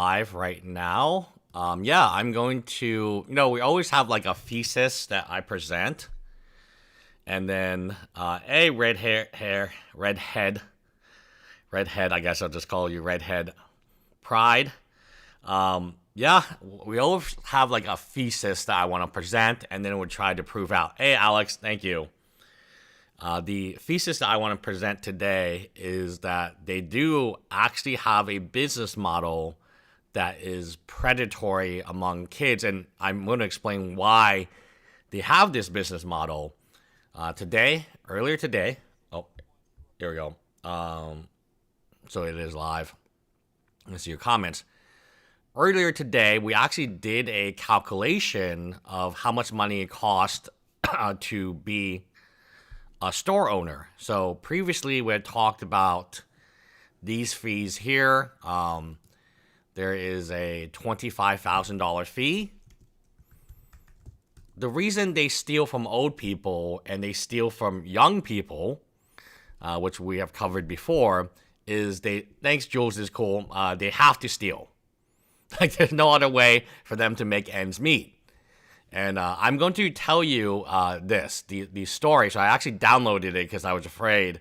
live right now. Yeah, I'm going to, we always have like a thesis that I present. And then, redhead, I guess I'll just call you redhead pride. Yeah, we always have like a thesis that I want to present, and then we'll try to prove out. Hey, Alex, thank you. The thesis that I want to present today is that they do actually have a business model that is predatory among kids, and I'm going to explain why they have this business model. Earlier today, oh, here we go. So it is live. Let's see your comments. Earlier today, we actually did a calculation of how much money it cost to be a store owner. So previously, we had talked about these fees here. There is a $25,000 fee. The reason they steal from old people and they steal from young people, which we have covered before, is thanks, Jules is cool, they have to steal. Like, there's no other way for them to make ends meet. And I'm going to tell you the story. So I actually downloaded it because I was afraid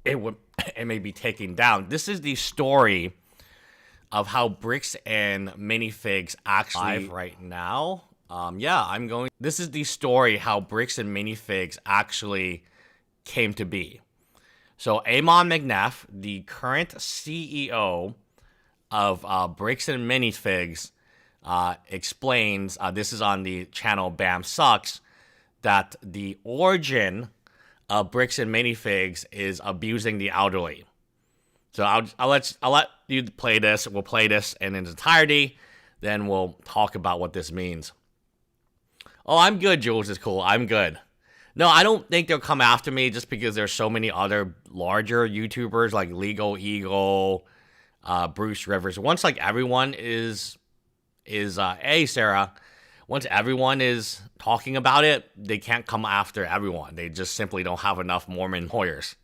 it may be taken down. This is the story of how Bricks and Minifigs actually live right now. This is the story how Bricks and Minifigs actually came to be. So AM McNabb, the current CEO of Bricks and Minifigs, explains, this is on the channel Bam Sucks, that the origin of Bricks and Minifigs is abusing the elderly. So I'll let you play this. We'll play this in its entirety. Then we'll talk about what this means. Oh, I'm good, Jules is cool. I'm good. No, I don't think they'll come after me just because there's so many other larger YouTubers like Legal Eagle, Bruce Rivers. Once like everyone is hey Sarah, once everyone is talking about it, they can't come after everyone. They just simply don't have enough Mormon lawyers.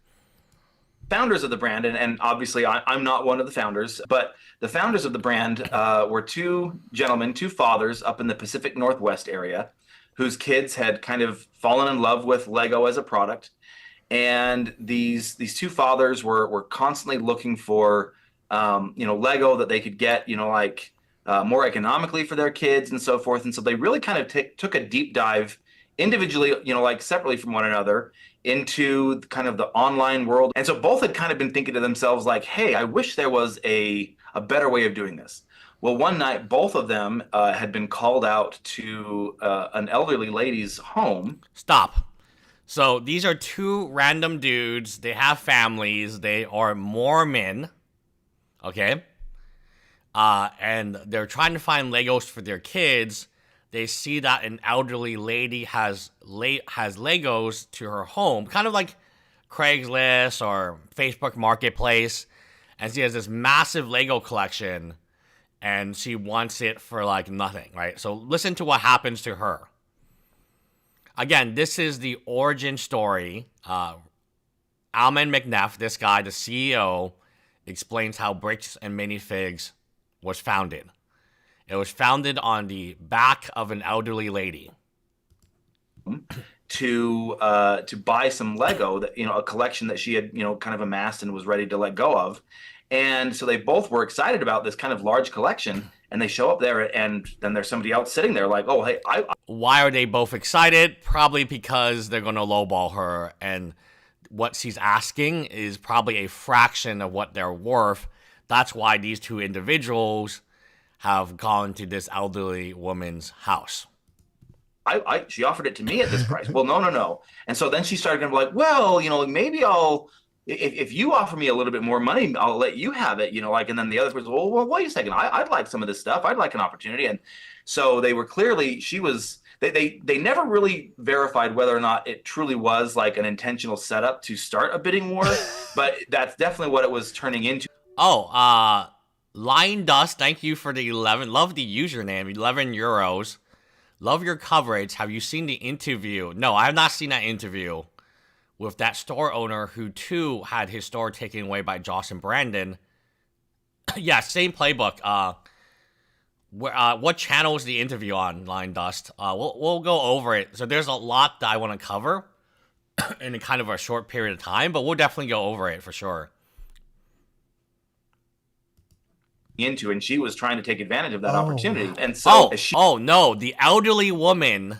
Founders of the brand, and obviously I'm not one of the founders, but the founders of the brand were two gentlemen, two fathers up in the Pacific Northwest area, whose kids had kind of fallen in love with Lego as a product. And these two fathers were constantly looking for Lego that they could get, more economically for their kids and so forth. And so they really kind of took a deep dive individually, separately from one another, into kind of the online world. And so both had kind of been thinking to themselves like, hey, I wish there was a better way of doing this. Well, one night, both of them had been called out to an elderly lady's home. Stop. So these are two random dudes. They have families. They are Mormon. Okay? And they're trying to find Legos for their kids. They see that an elderly lady has Legos to her home, kind of like Craigslist or Facebook Marketplace. And she has this massive Lego collection, and she wants it for like nothing, right? So listen to what happens to her. Again, this is the origin story. Alman McNeff, this guy, the CEO, explains how Bricks and Minifigs was founded. It was founded on the back of an elderly lady. To buy some Lego, that a collection that she had kind of amassed and was ready to let go of. And so they both were excited about this kind of large collection, and they show up there, and then there's somebody else sitting there like, oh, hey, Why are they both excited? Probably because they're going to lowball her, and what she's asking is probably a fraction of what they're worth. That's why these two individuals have gone to this elderly woman's house. She offered it to me at this price. Well, no. And so then she started going to be like, well, maybe if you offer me a little bit more money, I'll let you have it, and then the other person, well, wait a second. I'd like some of this stuff. I'd like an opportunity. And so they were clearly, they never really verified whether or not it truly was like an intentional setup to start a bidding war, but that's definitely what it was turning into. Oh, Lion Dust, thank you for the 11. Love the username, 11 euros. Love your coverage. Have you seen the interview? No, I have not seen that interview with that store owner who too had his store taken away by Josh and Brandon. Yeah, same playbook. What channel is the interview on, Line Dust? We'll go over it. So there's a lot that I want to cover in a kind of a short period of time, but we'll definitely go over it for sure. Into, and she was trying to take advantage of that opportunity. And so no, the elderly woman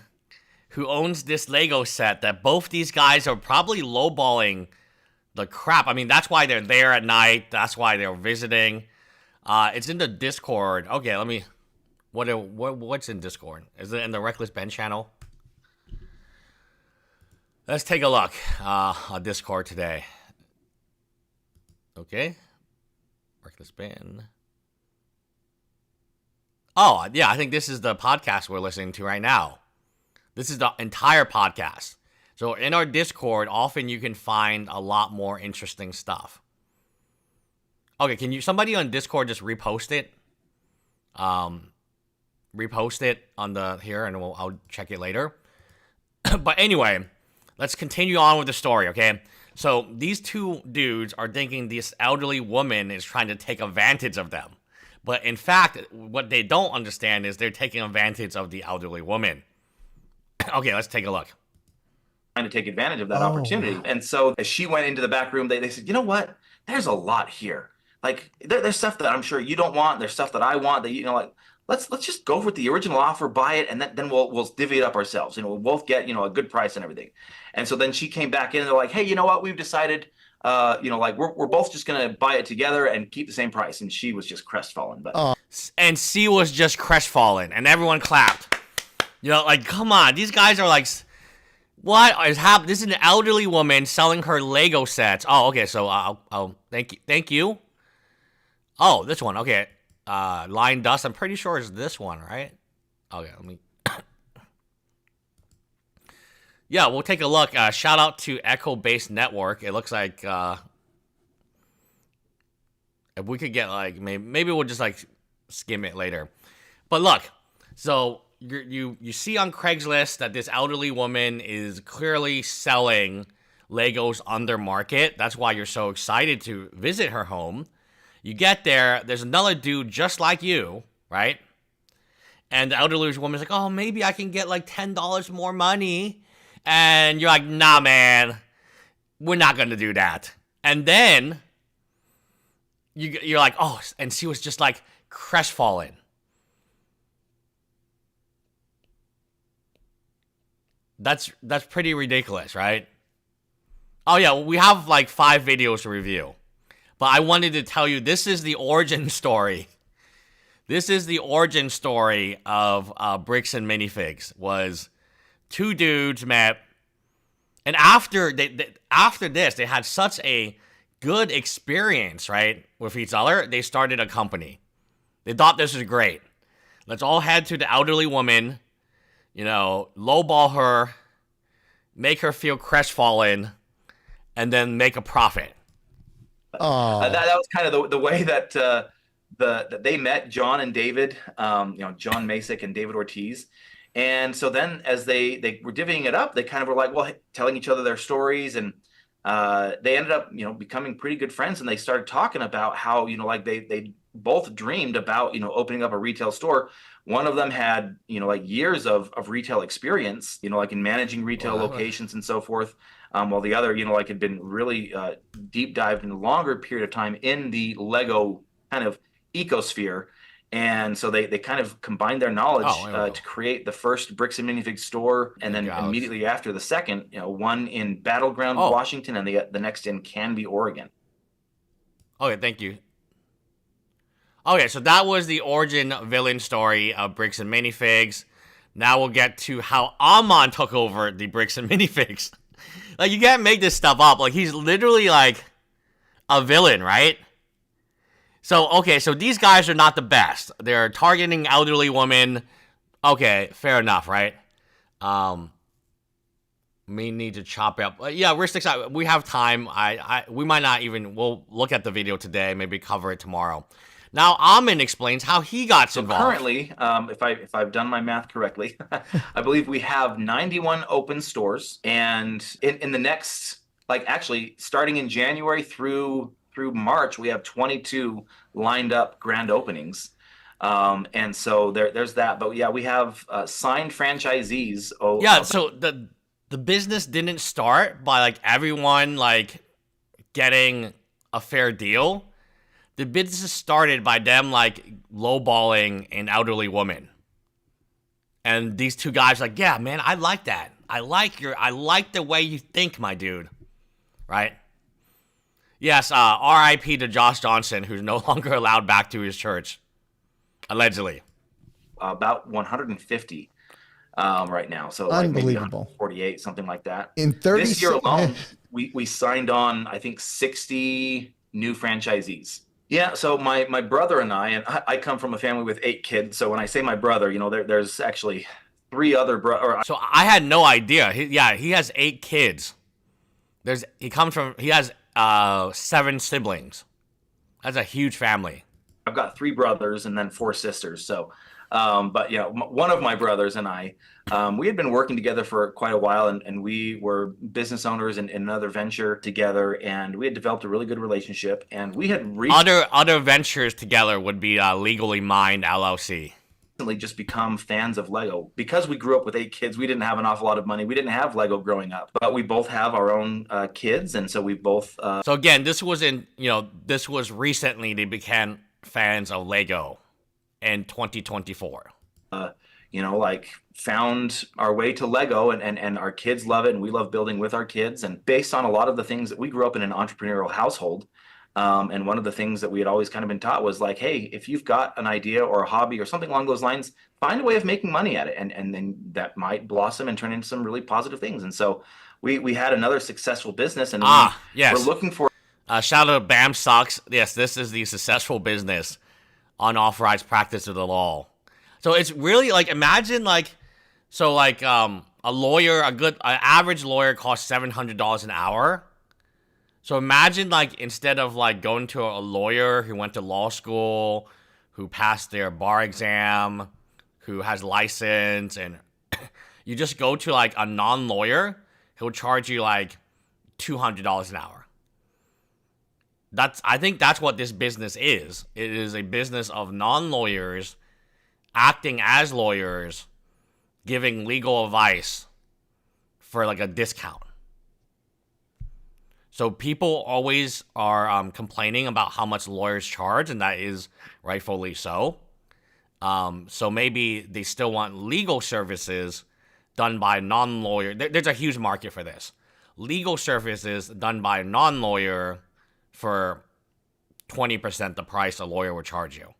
who owns this Lego set that both these guys are probably lowballing the crap. I mean, that's why they're there at night. That's why they're visiting. It's in the Discord. Okay, let me. What's in Discord? Is it in the Reckless Ben channel? Let's take a look on Discord today. Okay, Reckless Ben. Oh yeah, I think this is the podcast we're listening to right now. This is the entire podcast. So in our Discord, often you can find a lot more interesting stuff. Okay, can you somebody on Discord just repost it? Repost it on the here, and I'll check it later. But anyway, let's continue on with the story, okay? So these two dudes are thinking this elderly woman is trying to take advantage of them. But in fact, what they don't understand is they're taking advantage of the elderly woman. Okay, let's take a look. Trying to take advantage of that opportunity. And so as she went into the back room, they said, you know what? There's a lot here. Like there's stuff that I'm sure you don't want. There's stuff that I want that, like, let's just go with the original offer, buy it, and then we'll divvy it up ourselves. We'll both get, a good price and everything. And so then she came back in and they're like, hey, you know what? We've decided, like we're both just going to buy it together and keep the same price. And she was just crestfallen. And she was just crestfallen, and everyone clapped. Like, come on, these guys are like, what is happening? This is an elderly woman selling her Lego sets. Oh, okay, so I'll thank you. Oh, this one, okay. Line Dust, I'm pretty sure it's this one, right? Okay, let me. Yeah, we'll take a look. Shout out to Echo Based Network. It looks like if we could get like maybe we'll just like skim it later. But look, so you see on Craigslist that this elderly woman is clearly selling Legos under market. That's why you're so excited to visit her home. You get there, there's another dude just like you, right? And the elderly woman's like, oh, maybe I can get like $10 more money. And you're like, nah, man, we're not going to do that. And then you're like, oh, and she was just like crestfallen. That's pretty ridiculous, right? Oh, yeah, we have like 5 videos to review. But I wanted to tell you, this is the origin story. This is the origin story of Bricks and Minifigs. Was 2 dudes met, and after this, they had such a good experience, right, with each other. They started a company. They thought this was great. Let's all head to the elderly woman, lowball her, make her feel crestfallen, and then make a profit. That was kind of the way that that they met, John and David, John Masick and David Ortiz. And so then as they were divvying it up, they kind of were like, well, telling each other their stories, and they ended up, becoming pretty good friends. And they started talking about how, like they both dreamed about, opening up a retail store. One of them had, like years of retail experience, like in managing retail locations and so forth. While the other, like had been really deep dived in a longer period of time in the Lego kind of ecosphere. And so they kind of combined their knowledge to create the first Bricks and Minifigs store. And then immediately after the second, one in Battleground, Washington, and the next in Canby, Oregon. Okay, thank you. Okay, so that was the origin villain story of Bricks and Minifigs. Now we'll get to how Amon took over the Bricks and Minifigs. Like, you can't make this stuff up. Like, he's literally, like, a villain, right? So, okay, so these guys are not the best. They're targeting elderly women. Okay, fair enough, right? We need to chop up. Yeah, we're excited. We have time. We might not even... We'll look at the video today, maybe cover it tomorrow. Now, Amin explains how he got involved. Currently, if I've done my math correctly, I believe we have 91 open stores, and in the next, like actually starting in January through through March, we have 22 lined up grand openings. And so there's that. But yeah, we have signed franchisees. Yeah, so the business didn't start by like everyone like getting a fair deal. The business started by them like lowballing an elderly woman. And these two guys like, yeah, man, I like that. I like the way you think, my dude. Right? Yes, R.I.P. to Josh Johnson, who's no longer allowed back to his church. Allegedly. About 150 right now. So like maybe 148, something like that. In 30 this year alone, we signed on, I think, 60 new franchisees. Yeah, so my brother and I come from a family with 8 kids. So when I say my brother, there's actually 3 other brothers. So I had no idea. He has 8 kids. He has 7 siblings. That's a huge family. I've got 3 brothers and then 4 sisters. So, but one of my brothers and I, we had been working together for quite a while, and we were business owners in another venture together, and we had developed a really good relationship, and we had other ventures together would be Legally Mind LLC. Just become fans of Lego. Because we grew up with 8 kids, we didn't have an awful lot of money. We didn't have Lego growing up, but we both have our own kids, and so we both So again, this was recently they became fans of Lego in 2024. Found our way to Lego, and our kids love it, and we love building with our kids. And based on a lot of the things that we grew up in an entrepreneurial household, and one of the things that we had always kind of been taught was like, hey, if you've got an idea or a hobby or something along those lines, find a way of making money at it, and then that might blossom and turn into some really positive things. And so we had another successful business, and yes, we're looking for shout out to Bam Sucks. Yes, this is the successful business, unauthorized practice of the law. So it's really like, imagine like, so like a lawyer, an average lawyer costs $700 an hour. So imagine like, instead of like going to a lawyer who went to law school, who passed their bar exam, who has license, and you just go to like a non-lawyer, he'll charge you like $200 an hour. I think that's what this business is. It is a business of non-lawyers acting as lawyers, giving legal advice for like a discount. So people always are complaining about how much lawyers charge, and that is rightfully so. So maybe they still want legal services done by non-lawyer. There's a huge market for this. Legal services done by a non-lawyer for 20% the price a lawyer would charge you.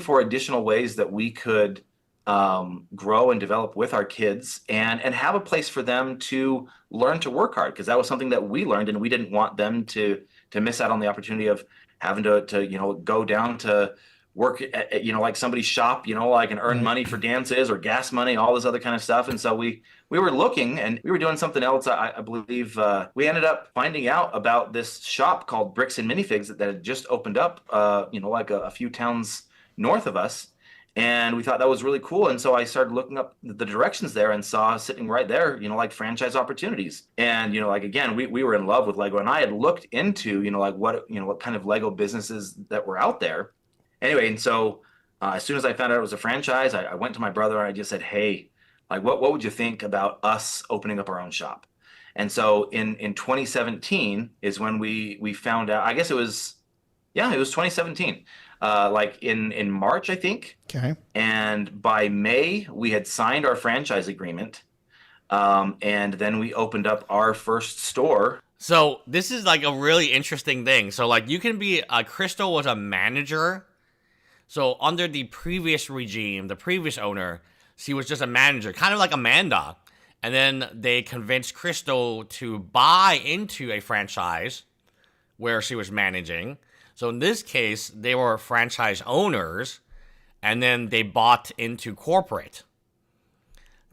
For additional ways that we could grow and develop with our kids, and have a place for them to learn to work hard, because that was something that we learned, and we didn't want them to miss out on the opportunity of having to go down to work at like somebody's shop, like, and earn money for dances or gas money, all this other kind of stuff. And so we were looking, and we were doing something else. I believe we ended up finding out about this shop called Bricks and Minifigs that had just opened up like a few towns north of us, and we thought that was really cool. And so I started looking up the directions there, and saw sitting right there like franchise opportunities. And like, again, we were in love with Lego, and I had looked into like what kind of Lego businesses that were out there. Anyway, and so as soon as I found out it was a franchise, I went to my brother and I just said, hey, like, what would you think about us opening up our own shop? And so in 2017 is when we found out. I guess it was 2017. Like in March, I think. Okay. And by May, we had signed our franchise agreement. And then we opened up our first store. So this is like a really interesting thing. So like, you can be, Crystal was a manager. So under the previous regime, the previous owner, she was just a manager, kind of like Amanda. And then they convinced Crystal to buy into a franchise where she was managing. So in this case, they were franchise owners, and then they bought into corporate.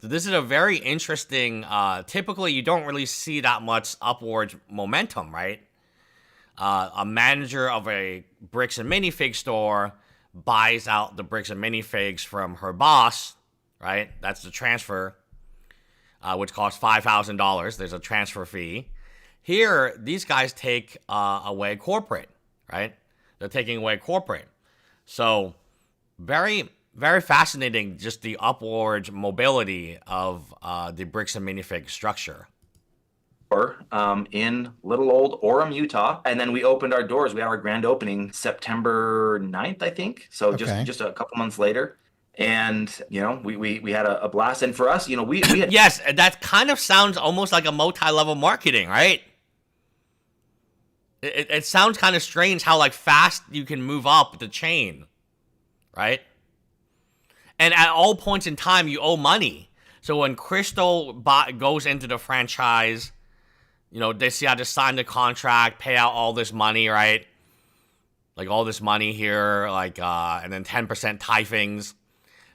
So this is a very interesting, typically you don't really see that much upward momentum, right? A manager of a bricks and minifig store buys out the bricks and minifigs from her boss, right? That's the transfer, which costs $5,000. There's a transfer fee. Here, these guys take away corporate, right? They're taking away corporate. So very, very fascinating, just the upward mobility of the bricks and minifig structure. In little old Orem, Utah. And then we opened our doors. We had our grand opening September 9th, I think. So just a couple months later. And, we had a blast. And for us, we had... Yes, that kind of sounds almost like a multi-level marketing, right? It sounds kind of strange how, like, fast you can move up the chain, right? And at all points in time, you owe money. So when Crystal goes into the franchise, they see how to sign the contract, pay out all this money, right? Like, all this money here, like, and then 10% tithings.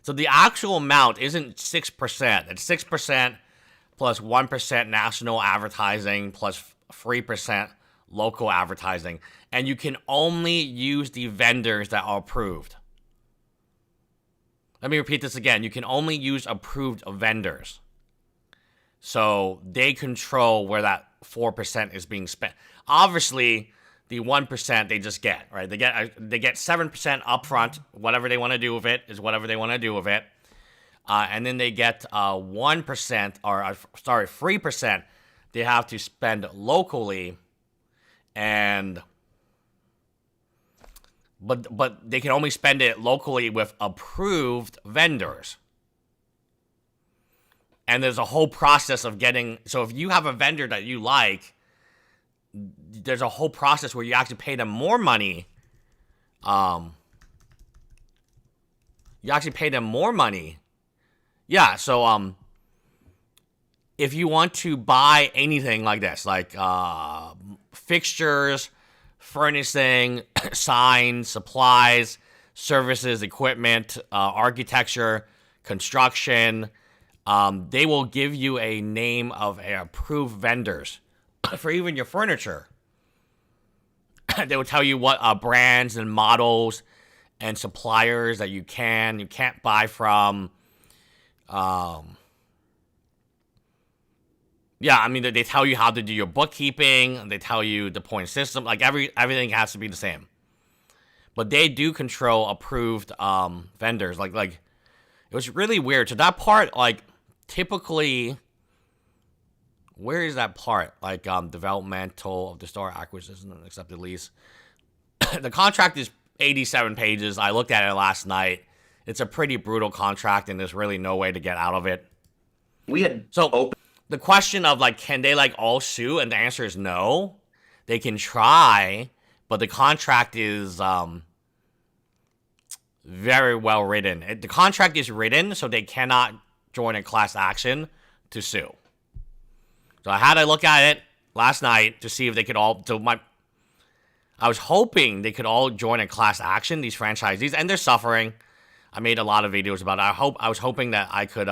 So the actual amount isn't 6%. It's 6% plus 1% national advertising plus 3% local advertising. And you can only use the vendors that are approved. Let me repeat this again. You can only use approved vendors. So they control where that 4% is being spent. Obviously, the 1% they just get, right? They get 7% upfront. Whatever they want to do with it is whatever they want to do with it. And then they get 1%, or 3% they have to spend locally. But they can only spend it locally with approved vendors. And there's a whole process of getting... So if you have a vendor that you like, there's a whole process where you actually pay them more money. You actually pay them more money. Yeah, so if you want to buy anything like this, like fixtures, furnishing, signs, supplies, services, equipment, architecture, construction... they will give you a name of approved vendors for even your furniture. They will tell you what brands and models and suppliers that you can't buy from. Yeah, I mean, they tell you how to do your bookkeeping. They tell you the point system. Like, everything has to be the same. But they do control approved vendors. Like, it was really weird. So that part, like... Typically, where is that part? Like, developmental of the store acquisition and accepted lease. The contract is 87 pages. I looked at it last night. It's a pretty brutal contract, and there's really no way to get out of it. The question of, like, can they, like, all sue? And the answer is no. They can try, but the contract is very well written. The contract is written, so they cannot join a class action to sue. So I had to look at it last night to see if they could all... I was hoping they could all join a class action, these franchisees, and they're suffering. I made a lot of videos about it. I was hoping that I could...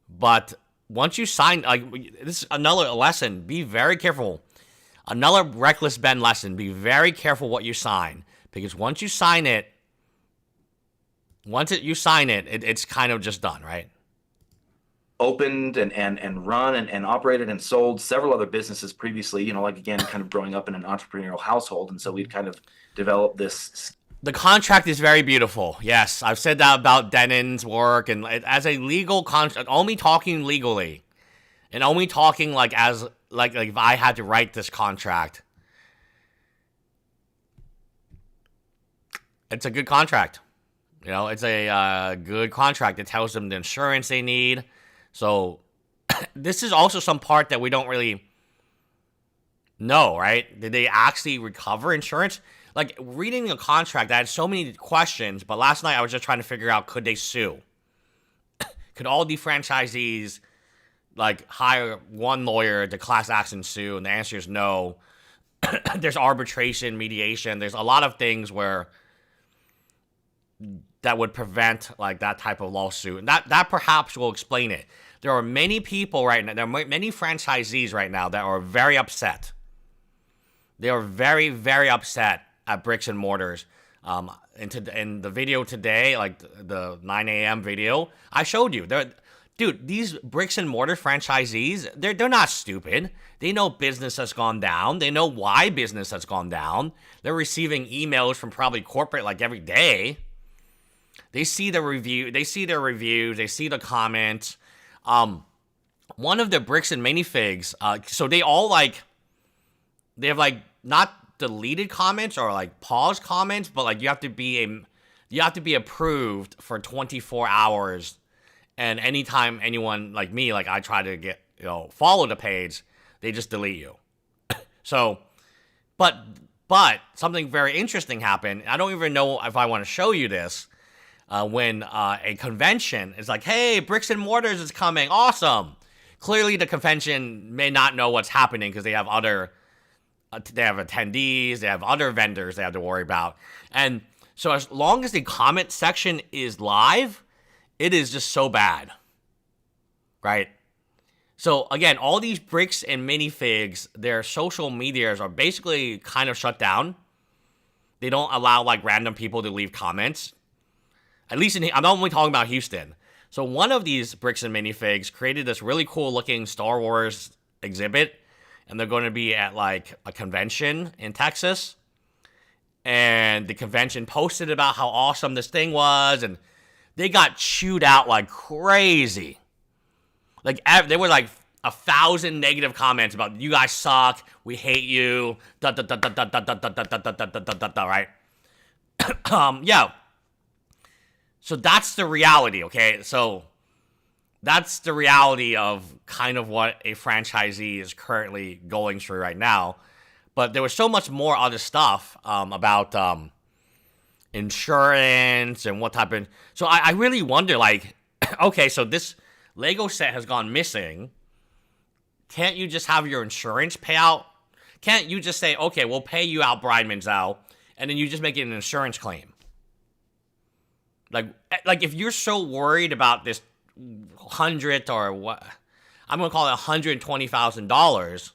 But once you sign... Like, this is another lesson. Be very careful. Another reckless Ben lesson. Be very careful what you sign. Because once you sign it, it's kind of just done, right? Opened and run and operated and sold several other businesses previously, like, again, kind of growing up in an entrepreneurial household. And so we've kind of developed this. The contract is very beautiful. Yes, I've said that about Denon's work. And as a legal contract, only talking legally. And only talking like if I had to write this contract. It's a good contract. It's a good contract. It tells them the insurance they need. So this is also some part that we don't really know, right? Did they actually recover insurance? Like, reading a contract, I had so many questions, but last night I was just trying to figure out, could they sue? Could all the franchisees, like, hire one lawyer to class action sue? And the answer is no. There's arbitration, mediation. There's a lot of things where... that would prevent, like, that type of lawsuit. And that perhaps will explain it. There are many people right now, there are many franchisees right now that are very upset. They are very, very upset at bricks and mortars. In the video today, like the 9 a.m. video, I showed you. dude, these bricks and mortar franchisees, they're not stupid. They know business has gone down. They know why business has gone down. They're receiving emails from probably corporate like every day. They see the review. They see their reviews. They see the comments. One of the bricks and minifigs. So they all like. They have like not deleted comments or like paused comments, but like you have to be approved for 24 hours. And anytime anyone like me, like I try to get follow the page, they just delete you. So, but something very interesting happened. I don't even know if I want to show you this. When a convention is like, hey, bricks and mortars is coming, awesome. Clearly the convention may not know what's happening because they have other, they have attendees, they have other vendors they have to worry about. And so as long as the comment section is live, it is just so bad, right? So again, all these bricks and minifigs, their social medias are basically kind of shut down. They don't allow like random people to leave comments. At least I'm only talking about Houston. So one of these bricks and minifigs created this really cool looking Star Wars exhibit, and they're going to be at like a convention in Texas. And the convention posted about how awesome this thing was, and they got chewed out like crazy. Like there were like 1,000 negative comments about you guys suck, we hate you, right? Yeah. So that's the reality, okay? So that's the reality of kind of what a franchisee is currently going through right now. But there was so much more other stuff about insurance and what type of... So I really wonder, like, okay, so this Lego set has gone missing. Can't you just have your insurance pay out? Can't you just say, okay, we'll pay you out, Brian Menzel, and then you just make it an insurance claim? Like if you're so worried about this $100 or what, I'm gonna call it $120,000,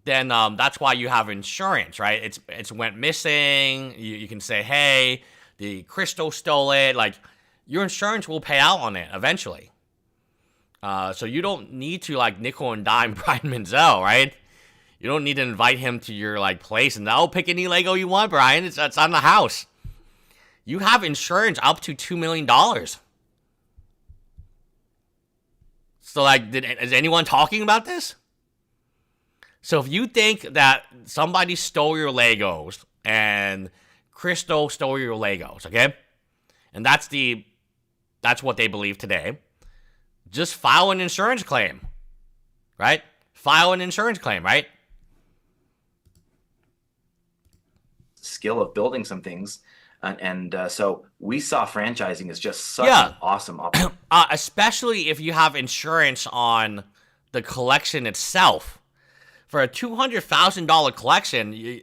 then that's why you have insurance, right? It's went missing. You can say, hey, the crystal stole it. Like your insurance will pay out on it eventually. So you don't need to like nickel and dime Brian Menzel, right? You don't need to invite him to your like place and pick any Lego you want, Brian. It's on the house. You have insurance up to $2 million. So, like, is anyone talking about this? So, if you think that somebody stole your Legos and Crystal stole your Legos, okay? And that's what they believe today. Just file an insurance claim, right? File an insurance claim, right? Skill of building some things. And so we saw franchising as just such an awesome option. Especially if you have insurance on the collection itself. For a $200,000 collection, you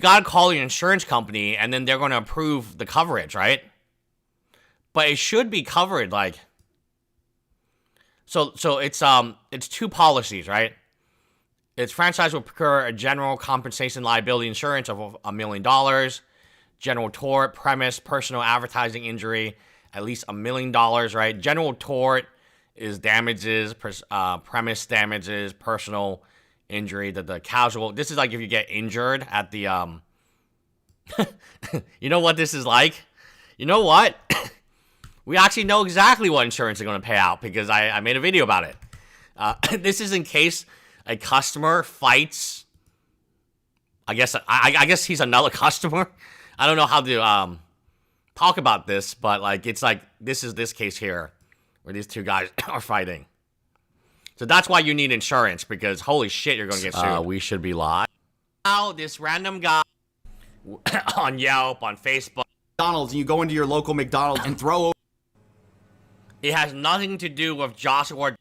got to call your insurance company, and then they're going to approve the coverage, right? But it should be covered, like... So it's two policies, right? Its franchise will procure a general compensation liability insurance of $1 million. General tort, premise, personal advertising injury, at least $1 million, right? General tort is damages, premise damages, personal injury, the casual. This is like if you get injured at the, you know what this is like? You know what? We actually know exactly what insurance is going to pay out because I made a video about it. This is in case a customer fights. I guess he's another customer. I don't know how to talk about this, but like it's like this is this case here where these two guys are fighting. So that's why you need insurance, because holy shit, you're gonna get sued. We should be live. Now this random guy on Yelp, on Facebook, McDonald's, and you go into your local McDonald's and throw. It has nothing to do with Joshua.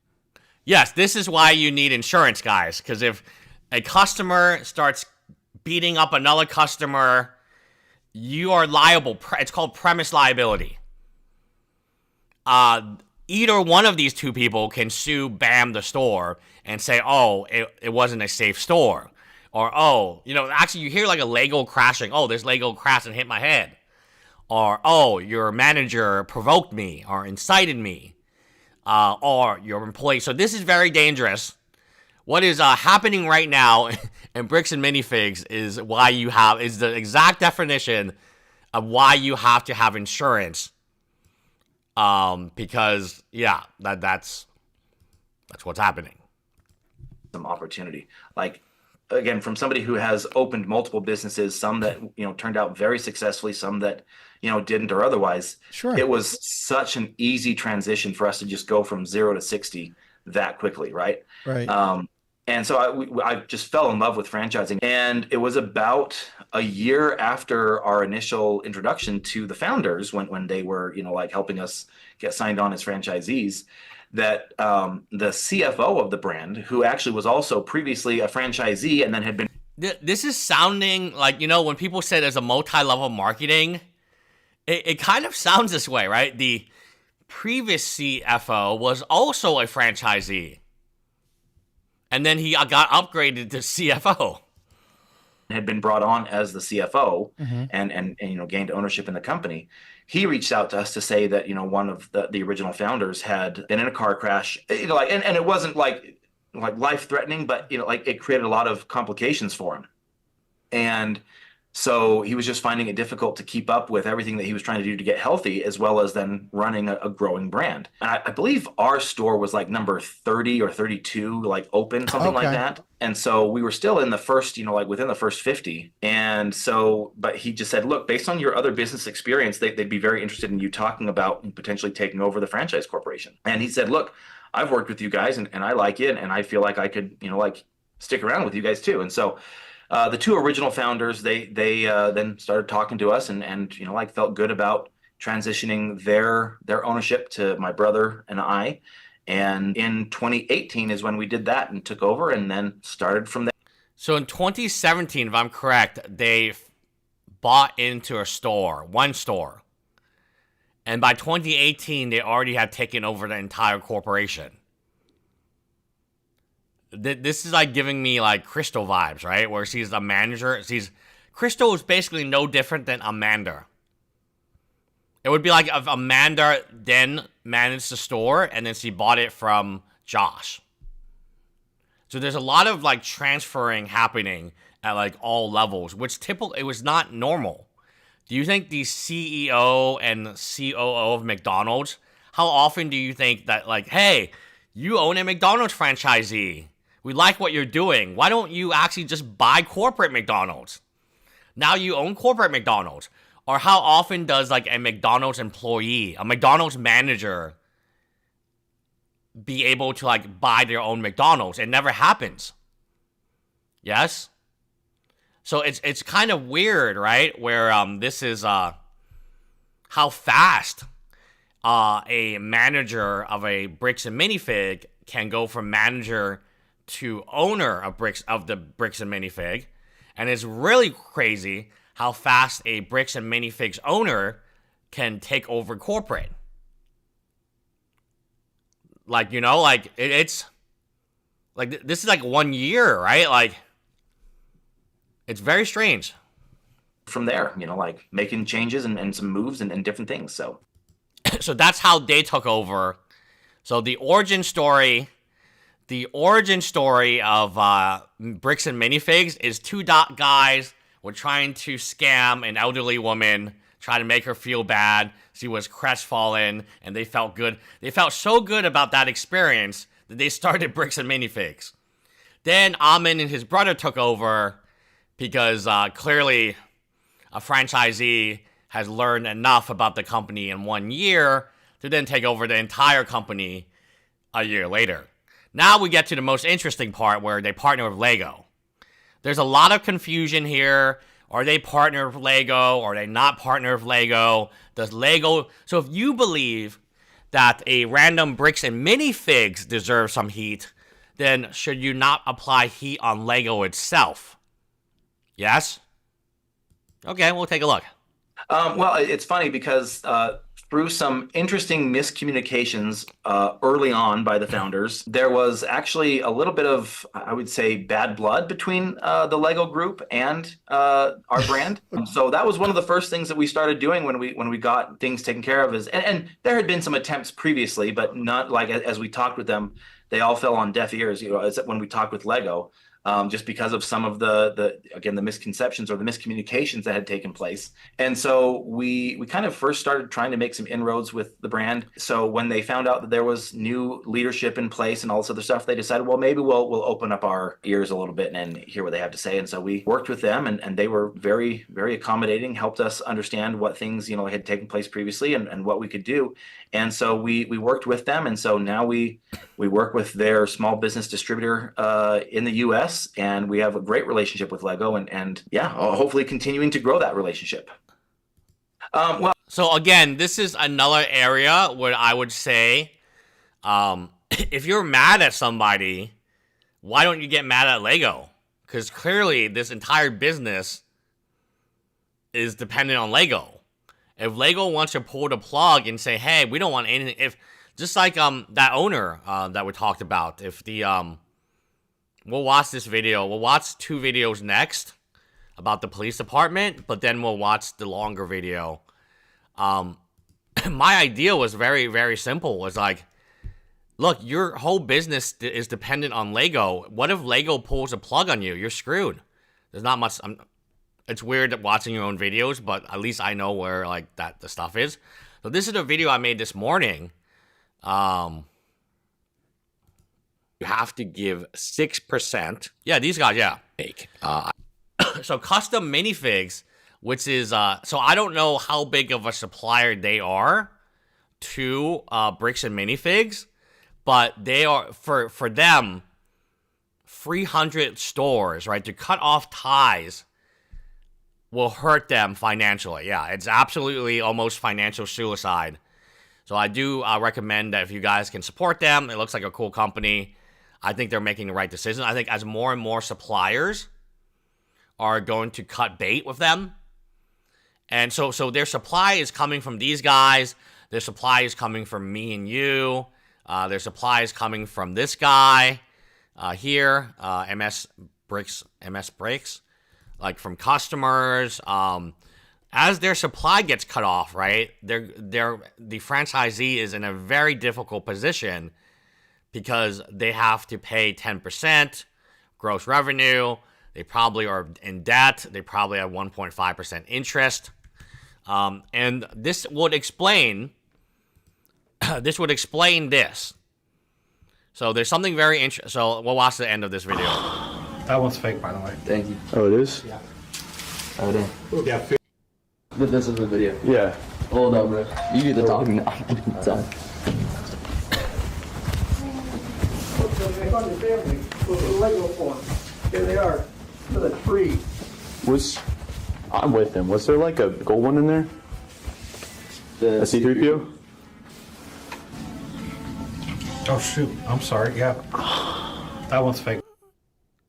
Yes, this is why you need insurance, guys, because if a customer starts beating up another customer, you are liable. It's called premise liability. Either one of these two people can sue BAM the store and say, oh, it wasn't a safe store. Or, oh, actually you hear like a Lego crashing. Oh, this Lego crashed and hit my head. or oh, your manager provoked me or incited me, or your employee. So this is very dangerous. What is happening right now in Bricks and Minifigs is the exact definition of why you have to have insurance. Because yeah, that's what's happening. Some opportunity, like, again, from somebody who has opened multiple businesses, some that turned out very successfully, some that didn't or otherwise. Sure. It was such an easy transition for us to just go from 0 to 60 that quickly, right? Right. And so I just fell in love with franchising. And it was about a year after our initial introduction to the founders, when they were, like helping us get signed on as franchisees, that the CFO of the brand, who actually was also previously a franchisee and then had been. This is sounding like, when people say there's a multi-level marketing, it kind of sounds this way, right? The previous CFO was also a franchisee. And then he got upgraded to CFO. Had been brought on as the CFO Mm-hmm. and gained ownership in the company. He reached out to us to say that one of the original founders had been in a car crash, and it wasn't like life threatening, but it created a lot of complications for him. And so he was just finding it difficult to keep up with everything that he was trying to do to get healthy, as well as then running a growing brand. And I believe our store was like number 30 or 32, like open, something like that. And so we were still in the first, within the first 50. And so, but he just said, look, based on your other business experience, they'd be very interested in you talking about potentially taking over the franchise corporation. And he said, look, I've worked with you guys and I like it. And I feel like I could, stick around with you guys too. And so the two original founders, they then started talking to us and felt good about transitioning their ownership to my brother and I. And in 2018 is when we did that and took over and then started from there. So in 2017, if I'm correct, they bought into one store. And by 2018, they already had taken over the entire corporation. This is like giving me like Crystal vibes, right? Where she's a manager. Crystal is basically no different than Amanda. It would be like if Amanda then managed the store and then she bought it from Josh. So there's a lot of like transferring happening at like all levels, which typically it was not normal. Do you think the CEO and COO of McDonald's, how often do you think that like, hey, you own a McDonald's franchisee? We like what you're doing. Why don't you actually just buy corporate McDonald's? Now you own corporate McDonald's. Or how often does like a McDonald's employee, a McDonald's manager be able to like buy their own McDonald's? It never happens. Yes? So it's kind of weird, right? Where this is how fast a manager of a Bricks and Minifig can go from manager to owner of the Bricks and Minifig. And it's really crazy how fast a Bricks and Minifigs owner can take over corporate. Like, it's like this is like 1 year, right? Like, it's very strange. From there, making changes and some moves and different things. So that's how they took over. So the origin story of Bricks and Minifigs is two guys were trying to scam an elderly woman, try to make her feel bad. She was crestfallen, and they felt good. They felt so good about that experience that they started Bricks and Minifigs. Then Amin and his brother took over because clearly a franchisee has learned enough about the company in 1 year to then take over the entire company a year later. Now we get to the most interesting part where they partner with Lego. There's a lot of confusion here. Are they partner with Lego? Are they not partner with Lego? Does Lego... So if you believe that a random Bricks and Minifigs deserves some heat, then should you not apply heat on Lego itself? Yes? Okay, we'll take a look. Well, it's funny because through some interesting miscommunications early on by the founders, there was actually a little bit of, I would say, bad blood between the Lego group and our brand. So that was one of the first things that we started doing when we got things taken care of. And there had been some attempts previously, but not like as we talked with them, they all fell on deaf ears. As when we talked with Lego. Just because of some of the misconceptions or the miscommunications that had taken place. And so we kind of first started trying to make some inroads with the brand. So when they found out that there was new leadership in place and all this other stuff, they decided, well, maybe we'll open up our ears a little bit and hear what they have to say. And so we worked with them, and they were very, very accommodating, helped us understand what things, had taken place previously and what we could do. And so we worked with them. And so now we work with their small business distributor in the US, and we have a great relationship with Lego, and hopefully continuing to grow that relationship. So again, this is another area where I would say, if you're mad at somebody, why don't you get mad at Lego? Because clearly this entire business is dependent on Lego. If Lego wants to pull the plug and say, hey, we don't want anything, if just like that owner that we talked about, if the we'll watch this video, we'll watch 2 videos next about the police department, but then we'll watch the longer video. My idea was very, very simple. Was like, look, your whole business is dependent on Lego. What if Lego pulls a plug on you? You're screwed. There's not much. It's weird watching your own videos, but at least I know where like the stuff is. So this is a video I made this morning. You have to give 6%. Yeah, these guys, yeah. Make. So custom minifigs, which is so I don't know how big of a supplier they are to Bricks and Minifigs, but they are for them 300 stores, right? To cut off ties will hurt them financially. Yeah, it's absolutely almost financial suicide. So I do recommend that if you guys can support them, it looks like a cool company. I think they're making the right decision. I think as more and more suppliers are going to cut bait with them, and so their supply is coming from these guys. Their supply is coming from me and you. Their supply is coming from this guy here, MS Bricks, like from customers. As their supply gets cut off, right? The franchisee is in a very difficult position because they have to pay 10% gross revenue. They probably are in debt. They probably have 1.5% interest. And this would explain this. So there's something very interesting. So we'll watch the end of this video. That one's fake, by the way. Thank you. Oh, it is? Yeah. Oh, damn. Yeah. But this is the video. Yeah. Hold on, bro. You do the talking now. I do the talking. It's on your family. With a Lego form. Here they are. To the tree. I'm with him. Was there like a gold one in there? A C-3PO? Oh, shoot. I'm sorry. Yeah. That one's fake.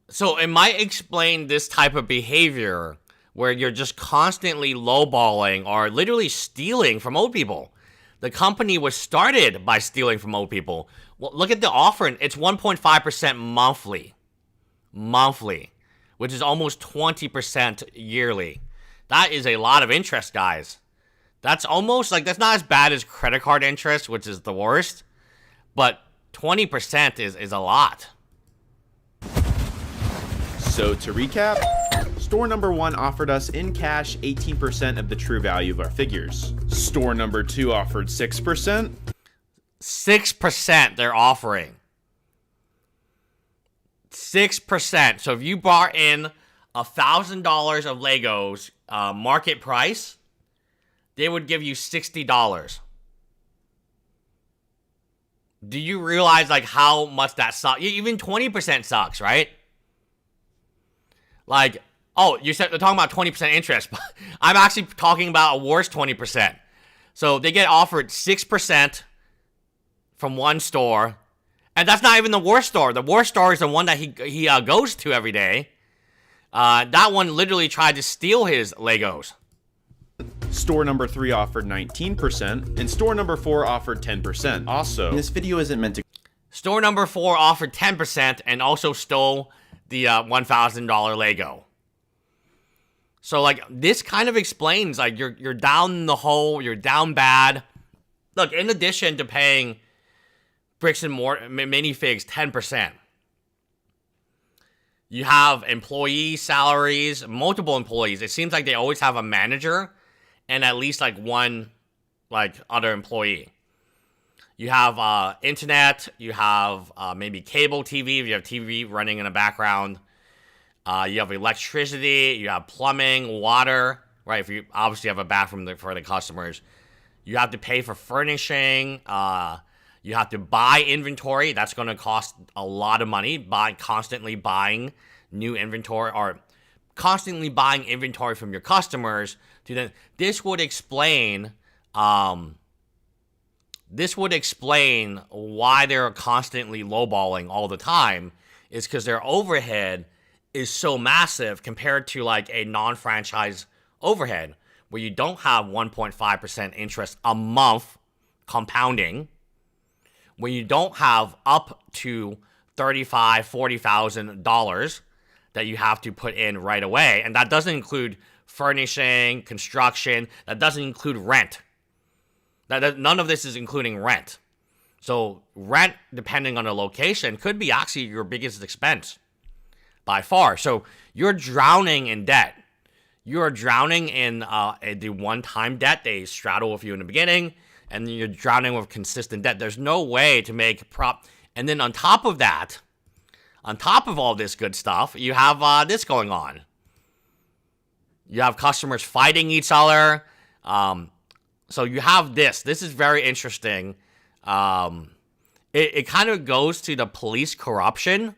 So it might explain this type of behavior where you're just constantly lowballing or literally stealing from old people. The company was started by stealing from old people. Well, look at the offering. It's 1.5% monthly, which is almost 20% yearly. That is a lot of interest, guys. That's almost like, that's not as bad as credit card interest, which is the worst, but 20% is a lot. So to recap, store number 1 offered us in cash 18% of the true value of our figures. Store number 2 offered 6%. 6% they're offering. 6%. So if you bought in $1,000 of Legos market price, they would give you $60. Do you realize like how much that sucks? Even 20% sucks, right? Like, oh, they're talking about 20% interest, but I'm actually talking about a worse 20%. So they get offered 6% from one store, and that's not even the worst store. The worst store is the one that he goes to every day. That one literally tried to steal his Legos. Store number 3 offered 19%, and store number 4 offered 10%. Also, this video isn't meant to... Store number 4 offered 10% and also stole the $1,000 Lego. So, like, this kind of explains, like, you're down in the hole, you're down bad. Look, in addition to paying bricks and mortar minifigs 10%, you have employee salaries, multiple employees. It seems like they always have a manager and at least, like, one, like, other employee. You have internet, you have maybe cable TV, if you have TV running in the background. You have electricity, you have plumbing, water, right? If you obviously have a bathroom for the customers. You have to pay for furnishing. You have to buy inventory. That's going to cost a lot of money. Constantly buying new inventory or constantly buying inventory from your customers. This would explain why they're constantly lowballing all the time. Is because their overhead is so massive compared to like a non-franchise overhead where you don't have 1.5% interest a month compounding, when you don't have up to $35,000, $40,000 that you have to put in right away. And that doesn't include furnishing, construction, that doesn't include rent. None of this is including rent. So rent, depending on the location, could be actually your biggest expense by far. So you're drowning in debt. You're drowning in the one-time debt they straddle with you in the beginning, and then you're drowning with consistent debt. There's no way to make and then on top of that, on top of all this good stuff, you have this going on. You have customers fighting each other. So you have this. This is very interesting. It kind of goes to the police corruption.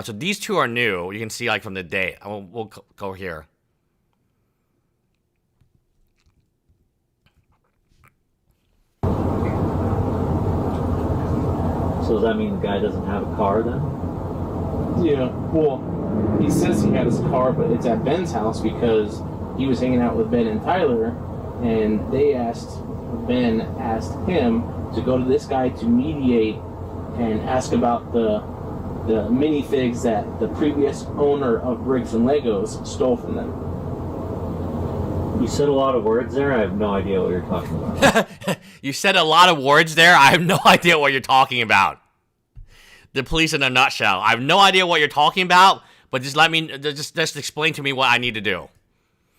So these two are new. You can see like from the date. We'll go here. So does that mean the guy doesn't have a car then? Yeah, well, he says he had his car, but it's at Ben's house because he was hanging out with Ben and Tyler, and Ben asked him to go to this guy to mediate and ask about the minifigs that the previous owner of Bricks and Legos stole from them. You said a lot of words there. I have no idea what you're talking about. You said a lot of words there. I have no idea what you're talking about. The police in a nutshell. I have no idea what you're talking about, but just let me, just explain to me what I need to do.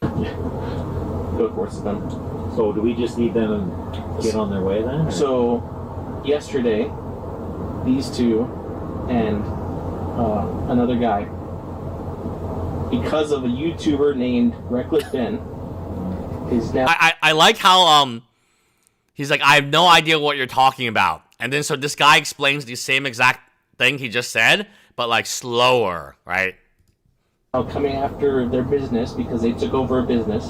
Go for it, then. So do we just need them to get on their way then? Or? So, yesterday, these two and another guy, because of a YouTuber named Reckless Ben, is now... I like how, he's like, I have no idea what you're talking about. And then so this guy explains the same exact thing he just said, but like slower, right? Coming after their business because they took over a business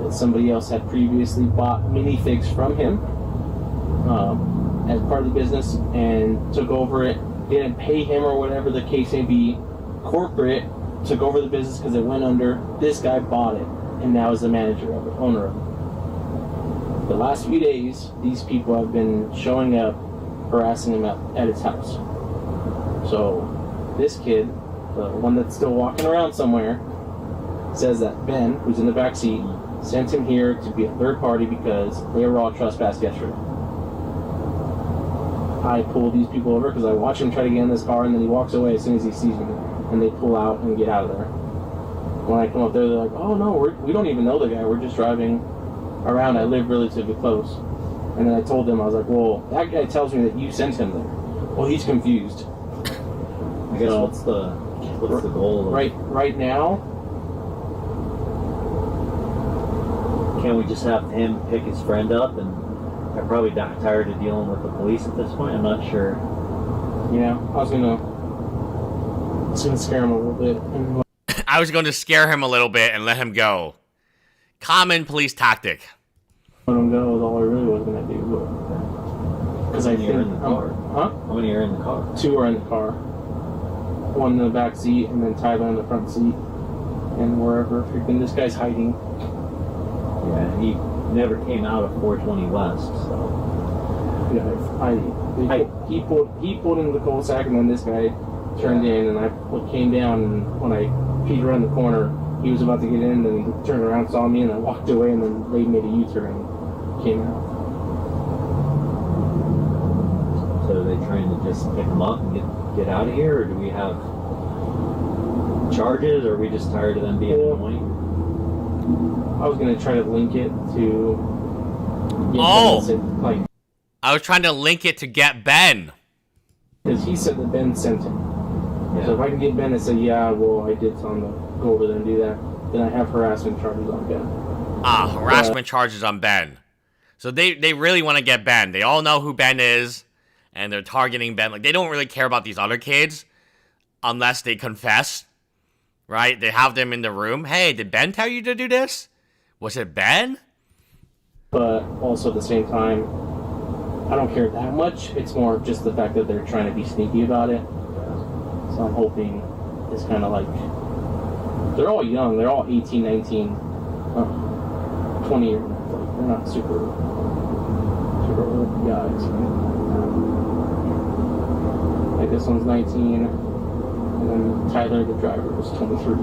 that somebody else had previously bought minifigs from him as part of the business and took over it, didn't pay him or whatever the case may be. Corporate took over the business because it went under. This guy bought it and now is the manager of it, owner of it. The last few days, these people have been showing up, harassing him at his house. So this kid, the one that's still walking around somewhere, says that Ben, who's in the back seat, sent him here to be a third party because they were all trespassed yesterday. I pull these people over because I watch him try to get in this car, and then he walks away as soon as he sees me, and they pull out and get out of there. When I come up there, they're like, "Oh no, we don't even know the guy. We're just driving around. I live relatively close." And then I told them, I was like, "Well, that guy tells me that you sent him there." Well, he's confused. I guess what's the goal? Right now. Can't we just have him pick his friend up? And I'm probably tired of dealing with the police at this point. I'm not sure. Yeah, I was gonna scare him a little bit. And I was going to scare him a little bit and let him go. Common police tactic. Let him go is all I really was gonna do. Because I think you're in the car. Huh? How many are in the car? 2 are in the car. One in the back seat, and then Tyler in the front seat, and wherever freaking this guy's hiding. Yeah, he never came out of 420 West, so. Yeah, he pulled into the cul-de-sac, and then this guy turned in, and I came down, and when I peeked around the corner, he was about to get in, and he turned around, saw me, and I walked away, and then they made a U-turn and came out. So are they trying to just pick him up and get out of here, or do we have charges, or are we just tired of them being annoying? I was going to try to link it to... Oh! I was trying to link it to get Ben. Because he said that Ben sent him. Yeah. So if I can get Ben and say, yeah, well, I did tell him to go over there and do that, then I have harassment charges on Ben. Harassment charges on Ben. So they really want to get Ben. They all know who Ben is, and they're targeting Ben. Like, they don't really care about these other kids unless they confess, right? They have them in the room. Hey, did Ben tell you to do this? Was it Ben? But also at the same time, I don't care that much. It's more of just the fact that they're trying to be sneaky about it. So I'm hoping it's kind of like, they're all young. They're all 18, 19, 20 years. Like, they're not super old guys. Like this one's 19, and then Tyler, the driver, was 23.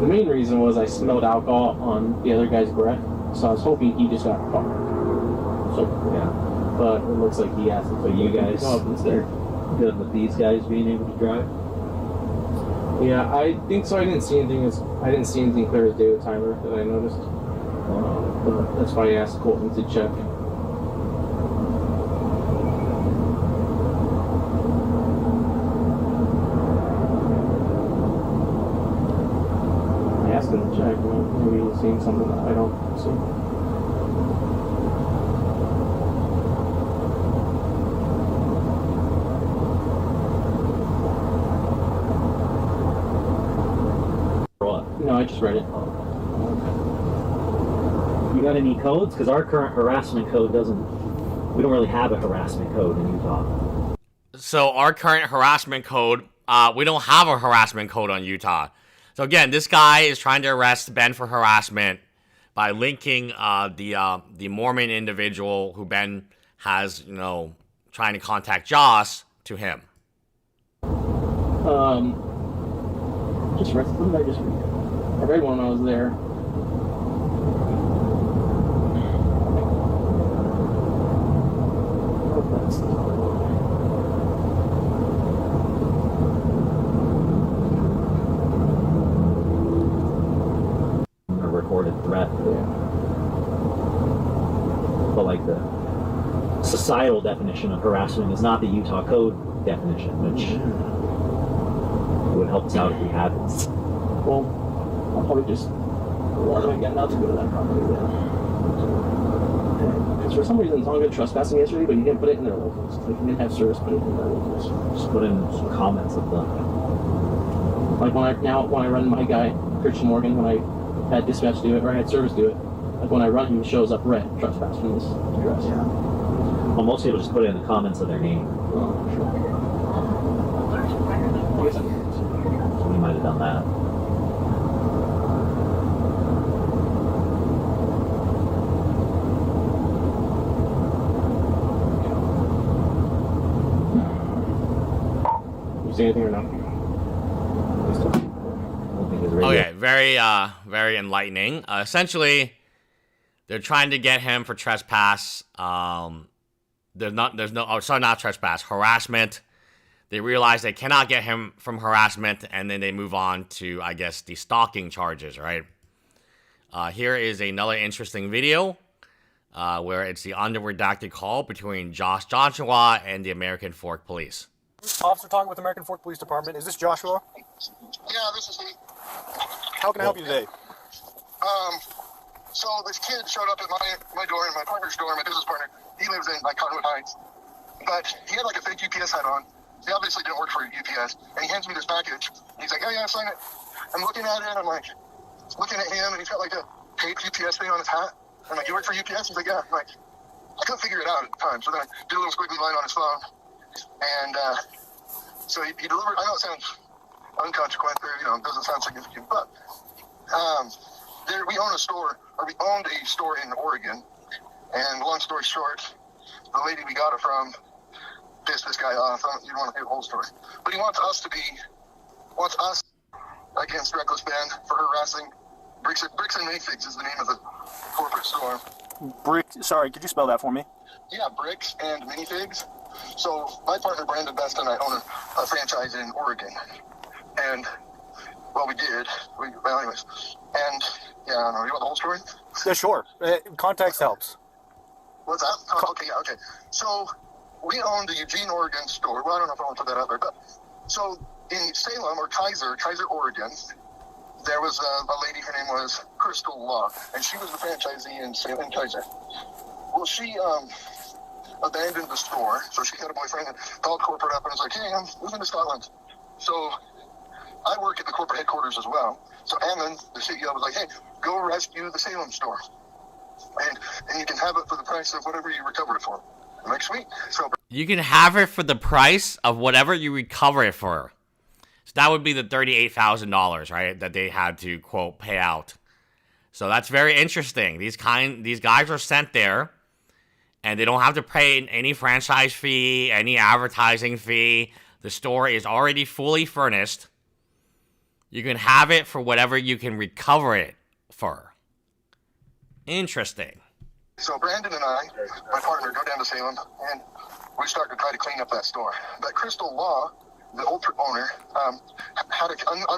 The main reason was I smelled alcohol on the other guy's breath, so I was hoping he just got caught. So, yeah, but it looks like he has to. So you guys are good with these guys being able to drive? Yeah, I think so. I didn't see anything clear as day with Tyler that I noticed. But that's why I asked Colton to check. I asked him to check. Maybe he's seeing something that I don't see. No, I just read it. You got any codes? Because our current harassment code we don't really have a harassment code in Utah. So our current harassment code, we don't have a harassment code on Utah. So again, this guy is trying to arrest Ben for harassment by linking the Mormon individual who Ben has, trying to contact Joss to him. Just read. What did I just read? I read one when I was there. A recorded threat. Yeah. But like the societal definition of harassment is not the Utah Code definition, which would help us out if we had it. Well, I'll probably just warn him again not to go to that property then. Because for some reason it's on good trespassing yesterday, but you didn't put it in their locals. Like, you didn't have service put it in their locals. Just put in some comments of the... Like when I run my guy, Christian Morgan, when I had dispatch do it, or I had service do it, like when I run him, it shows up red, trespass from this address. Yeah. Well, most people just put it in the comments of their name. Oh, sure. I guess So we might have done that. You see anything or not? Okay, very enlightening. Essentially, they're trying to get him for trespass. Not trespass, harassment. They realize they cannot get him from harassment, and then they move on to, I guess, the stalking charges, right? Here is another interesting video where it's the under-redacted call between Josh Joshua and the American Fork Police. Officer talking with American Fork Police Department. Is this Joshua? Yeah, this is me. How can I help you today? So this kid showed up at my door, my partner's door, my business partner. He lives in Cottonwood Heights. But he had a fake UPS hat on. He obviously didn't work for UPS. And he hands me this package. He's like, oh yeah, sign it. I'm looking at it, I'm looking at him, and he's got a taped UPS thing on his hat. I'm like, you work for UPS? He's like, yeah. I'm like, I couldn't figure it out at the time. So then I did a little squiggly line on his phone. And so he delivered. I know it sounds inconsequential, it doesn't sound significant, but there we own a store, or we owned a store in Oregon. And long story short, the lady we got it from pissed this guy off. You don't want to hear the whole story. But he wants us against Reckless Band for harassing Bricks and Minifigs is the name of the corporate store. Sorry, could you spell that for me? Yeah, Bricks and Minifigs. So my partner Brandon Best and I own a franchise in Oregon. And, well, we did. Well, anyways. And, yeah, I don't know. You want the whole story? Yeah, sure. Context helps. What's that? Oh, okay, yeah, okay. So we owned the Eugene, Oregon store. Well, I don't know if I want to put that out there, but so in Salem or Kaiser, Oregon, there was a lady. Her name was Crystal Law, and she was the franchisee in Salem, Kaiser. Well, she abandoned the store, so she had a boyfriend and called corporate up and was like, "Hey, I'm moving to Scotland." So I work at the corporate headquarters as well. So Ammon, the CEO, was like, "Hey, go rescue the Salem store. And you can have it for the price of whatever you recover it for." I'm like, sweet. So you can have it for the price of whatever you recover it for. So that would be the $38,000, right? That they had to, quote, pay out. So that's very interesting. These guys are sent there, and they don't have to pay any franchise fee, any advertising fee. The store is already fully furnished. You can have it for whatever you can recover it for. Interesting. So Brandon and I, my partner, go down to Salem, and we start to try to clean up that store. But Crystal Law, the old owner,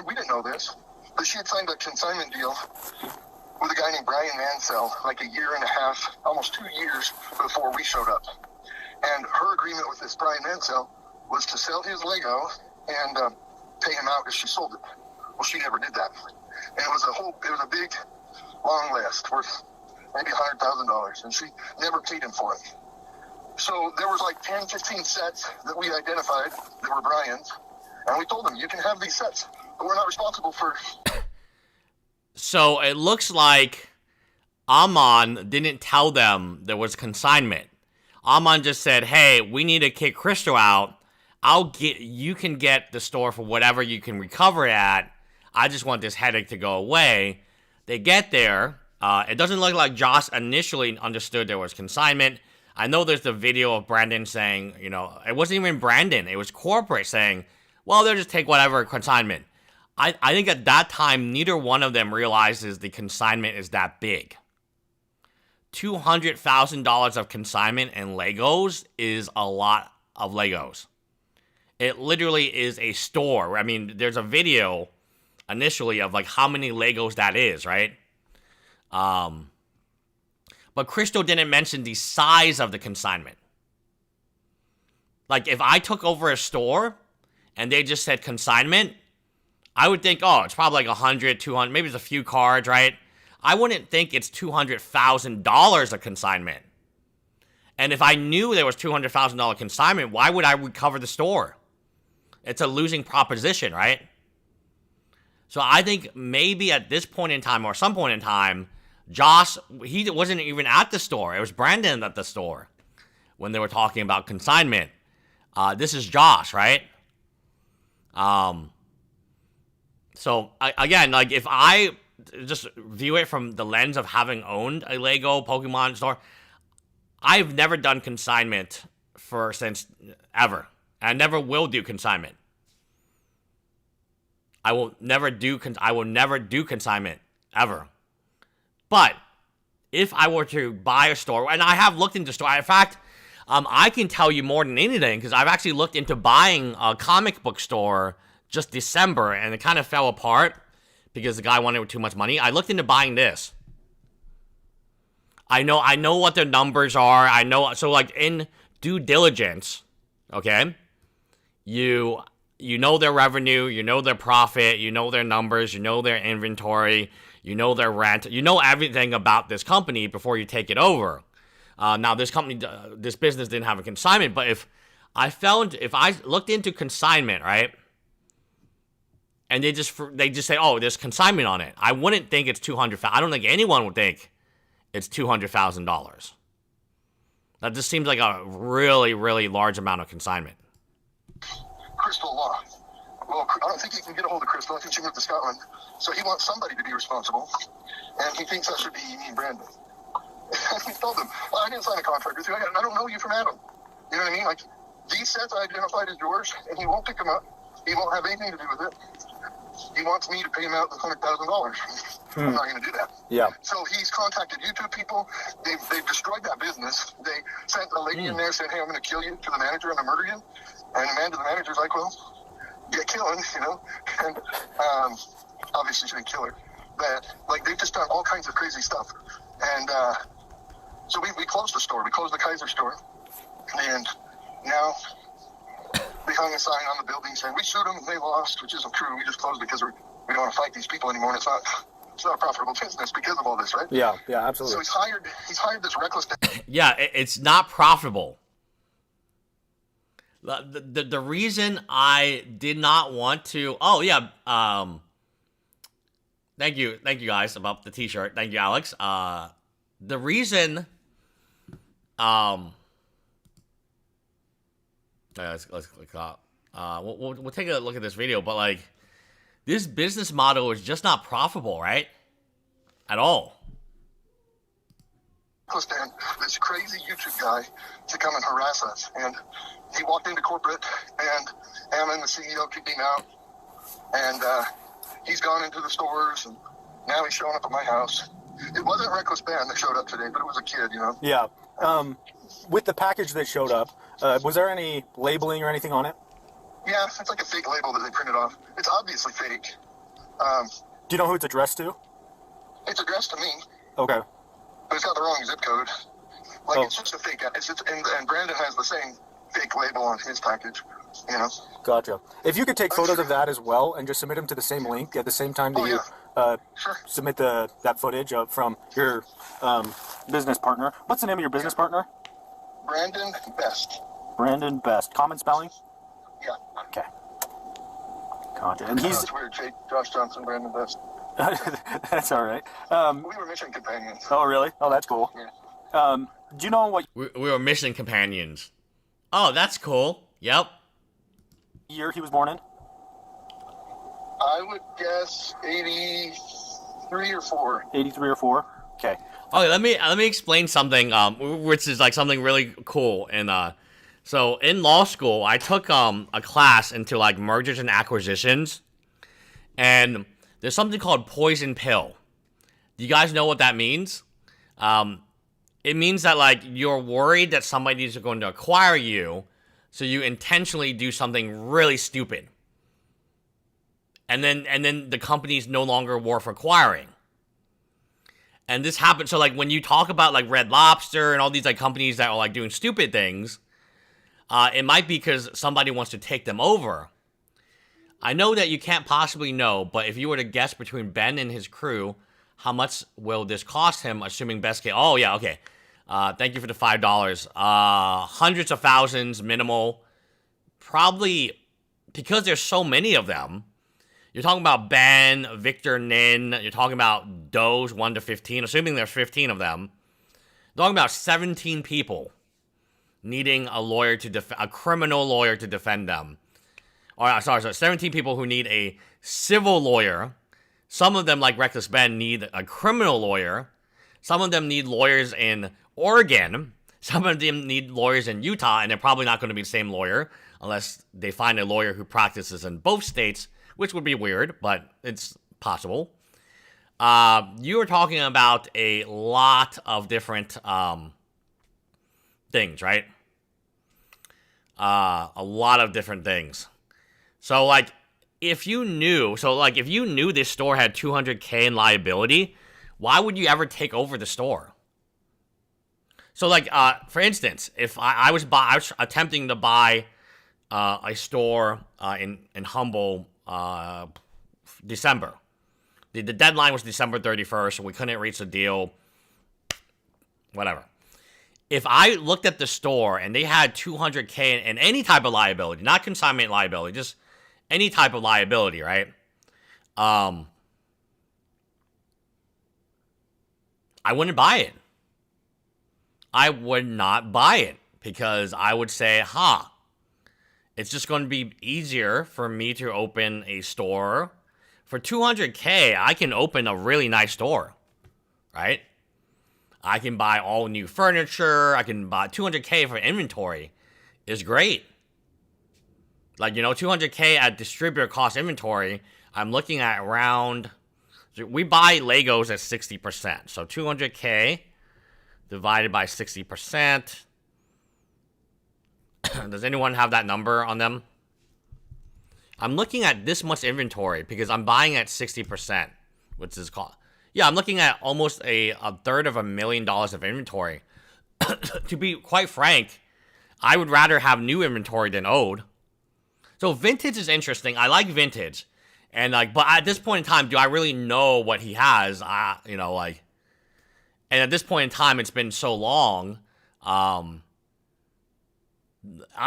we didn't know this, but she had signed a consignment deal with a guy named Brian Mansell, like a year and a half, almost 2 years before we showed up. And her agreement with this Brian Mansell was to sell his Lego and pay him out if she sold it. Well, she never did that. And it was a big, long list worth maybe $100,000, and she never paid him for it. So there was like 10, 15 sets that we identified that were Brian's, and we told him, you can have these sets, but we're not responsible for... So it looks like Amon didn't tell them there was consignment. Amon just said, "Hey, we need to kick Crystal out. You can get the store for whatever you can recover it at. I just want this headache to go away." They get there. It doesn't look like Josh initially understood there was consignment. I know there's the video of Brandon saying, it wasn't even Brandon. It was corporate saying, well, they'll just take whatever consignment. I think at that time, neither one of them realizes the consignment is that big. $200,000 of consignment in Legos is a lot of Legos. It literally is a store. I mean, there's a video initially of like how many Legos that is, right? But Crystal didn't mention the size of the consignment. Like if I took over a store and they just said consignment, I would think, oh, it's probably like 100, 200, maybe it's a few cards, right? I wouldn't think it's $200,000 of consignment. And if I knew there was $200,000 consignment, why would I recover the store? It's a losing proposition, right? So I think maybe at this point in time or some point in time, Josh, he wasn't even at the store. It was Brandon at the store when they were talking about consignment. This is Josh, right? So again, like if I just view it from the lens of having owned a Lego Pokemon store, I've never done consignment since ever. I never will do consignment. I will never do consignment ever. But if I were to buy a store, and I have looked into store, in fact, I can tell you more than anything because I've actually looked into buying a comic book store just December, and it kind of fell apart because the guy wanted too much money. I looked into buying this. I know what their numbers are. I know, so like in due diligence, okay, you know their revenue, you know their profit, you know their numbers, you know their inventory, you know their rent, you know everything about this company before you take it over. Now this business didn't have a consignment, but if I looked into consignment, right, and they just say, oh, there's consignment on it, I wouldn't think it's $200,000. I don't think anyone would think it's $200,000. That just seems like a really, really large amount of consignment. Crystal Law. well, I don't think he can get a hold of Crystal. I think she moved to Scotland. So he wants somebody to be responsible, and he thinks that should be me and Brandon. And we told him, well, I didn't sign a contract with you. I don't know you from Adam. You know what I mean? Like, these sets I identified as yours, and he won't pick them up. He won't have anything to do with it. He wants me to pay him out the $100,000. I'm not going to do that. Yeah. So he's contacted YouTube people. They've destroyed that business. They sent a lady in there saying, hey, I'm going to kill you, to the manager, and I'm going to murder you. And the man to the manager's like, well, get killing, you know. And obviously she didn't kill her. But, like, they've just done all kinds of crazy stuff. And so we closed the store. We closed the Kaiser store. And now they hung a sign on the building saying, we sued them and they lost, which isn't true. We just closed it because we don't want to fight these people anymore. And it's not a profitable business because of all this, right? Yeah, absolutely. So he's hired this reckless Yeah, it's not profitable. The reason I did not want to... Oh, yeah. Thank you guys about the t-shirt. Thank you, Alex. The reason... let's click up. We'll take a look at this video, but like, this business model is just not profitable, right? At all. Dan, this crazy YouTube guy, to come and harass us, and he walked into corporate, and AM, the CEO, kicked him out, and he's gone into the stores, and now he's showing up at my house. It wasn't Reckless Band that showed up today, but it was a kid, you know. Yeah. With the package that showed up, was there any labeling or anything on it? Yeah, it's like a fake label that they printed off. It's obviously fake. Do you know who it's addressed to? It's addressed to me. Okay. But it's got the wrong zip code. Like, it's just a fake. And Brandon has the same fake label on his package, you know? Gotcha. If you could take photos of that as well and just submit them to the same link at the same time that you submit that footage from your business partner. What's the name of your business partner? Brandon Best. Brandon Best. Common spelling? Yeah. Okay. Gotcha. And he's... That's weird, Jake. Josh Johnson, Brandon Best. That's all right. We were mission companions. Oh, really? Oh, that's cool. Yeah. Do you know what... We were mission companions. Oh, that's cool. Yep. Year he was born in? I would guess 83 or 4. 83 or 4? Okay. Okay, let me explain something, which is like something really cool. And so in law school, I took a class into like mergers and acquisitions, and there's something called poison pill. Do you guys know what that means? It means that like you're worried that somebody is going to acquire you, so you intentionally do something really stupid, and then the company's no longer worth acquiring. And this happens, so like when you talk about like Red Lobster and all these like companies that are like doing stupid things, it might be because somebody wants to take them over. I know that you can't possibly know, but if you were to guess between Ben and his crew, how much will this cost him, assuming best case? Oh yeah, okay. Thank you for the $5. Hundreds of thousands, minimal. Probably because there's so many of them. You're talking about Ben, Victor, Nin. You're talking about Doge, 1 to 15. Assuming there's 15 of them. You're talking about 17 people needing a lawyer a criminal lawyer to defend them. Or sorry, 17 people who need a civil lawyer. Some of them, like Reckless Ben, need a criminal lawyer. Some of them need lawyers in Oregon. Some of them need lawyers in Utah, and they're probably not going to be the same lawyer unless they find a lawyer who practices in both states, which would be weird, but it's possible. You were talking about a lot of different things, right? A lot of different things. So, like, if you knew this store had $200K in liability, why would you ever take over the store? So, like, for instance, if I was attempting to buy a store in Humble December. The deadline was December 31st, and we couldn't reach a deal. Whatever. If I looked at the store and they had $200K in any type of liability, not consignment liability, just any type of liability, right? I wouldn't buy it. I would not buy it because I would say, It's just going to be easier for me to open a store. For 200K, I can open a really nice store, right? I can buy all new furniture. I can buy 200K for inventory is great. Like, you know, 200K at distributor cost inventory, I'm looking at around, we buy Legos at 60%. So 200K divided by 60%. Does anyone have that number on them? I'm looking at this much inventory because I'm buying at 60%, which is called. Yeah, I'm looking at almost a third of $1 million of inventory. To be quite frank, I would rather have new inventory than old. So vintage is interesting. I like vintage, and like, but at this point in time, do I really know what he has? You know, like, and at this point in time, it's been so long. I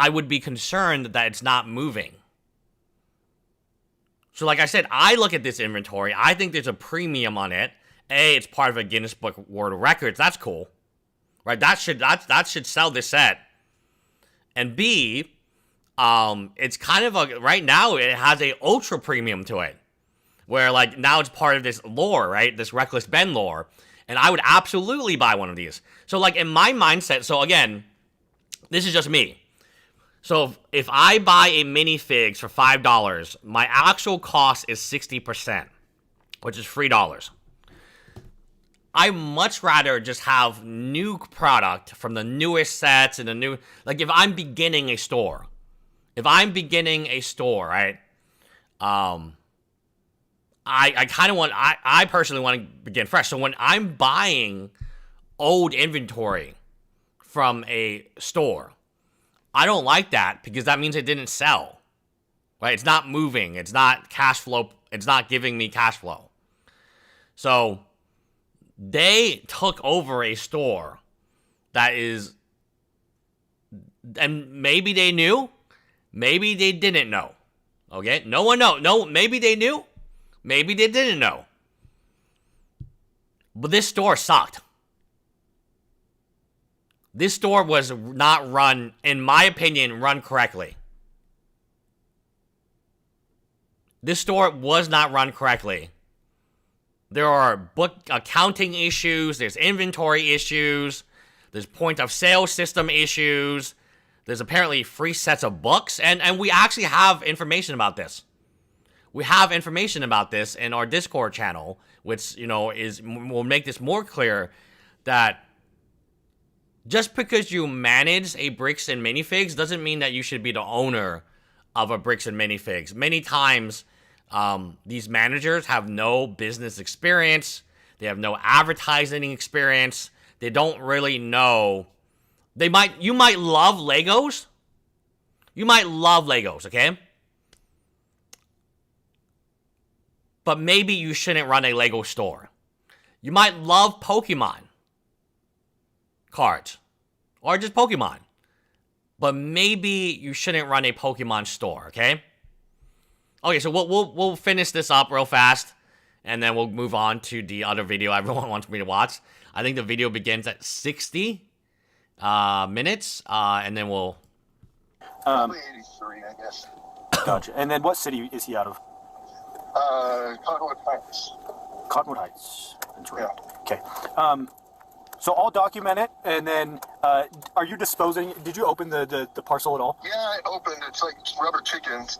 would be concerned that it's not moving. So like I said, I look at this inventory. I think there's a premium on it. A, it's part of a Guinness Book of World Records. That's cool. Right? That should sell this set. And B, it's kind of a, right now it has a ultra premium to it. Where like now it's part of this lore, right? This Reckless Ben lore. And I would absolutely buy one of these. So like in my mindset, so again, this is just me. So if I buy a Minifigs for $5, my actual cost is 60%, which is $3. I much rather just have new product from the newest sets and the new, like if I'm beginning a store, right? I kind of want, I personally want to begin fresh. So when I'm buying old inventory from a store, I don't like that because that means it didn't sell, right? It's not moving. It's not cash flow. It's not giving me cash flow. So they took over a store that is, and maybe they knew, maybe they didn't know. Okay? No one knows. No, maybe they knew, maybe they didn't know. But this store sucked. This store was not run, in my opinion, run correctly. This store was not run correctly. There are book accounting issues, there's inventory issues, there's point of sale system issues, there's apparently free sets of books, and we actually have information about this. We have information about this in our Discord channel, which, you know, will make this more clear that just because you manage a Bricks and Minifigs doesn't mean that you should be the owner of a Bricks and Minifigs. Many times, these managers have no business experience. They have no advertising experience. They don't really know. You might love Legos. You might love Legos, okay? But maybe you shouldn't run a Lego store. You might love Pokemon cards or just Pokemon, but maybe you shouldn't run a Pokemon store, okay? Okay, so we'll finish this up real fast, and then we'll move on to the other video everyone wants me to watch. I think the video begins at 60 minutes, and then we'll. 83, I guess. Gotcha. And then what city is he out of? Cottonwood Heights. Cottonwood Heights. Yeah. Okay. So I'll document it, and then are you disposing? Did you open the parcel at all? Yeah, I opened. It's like rubber chickens.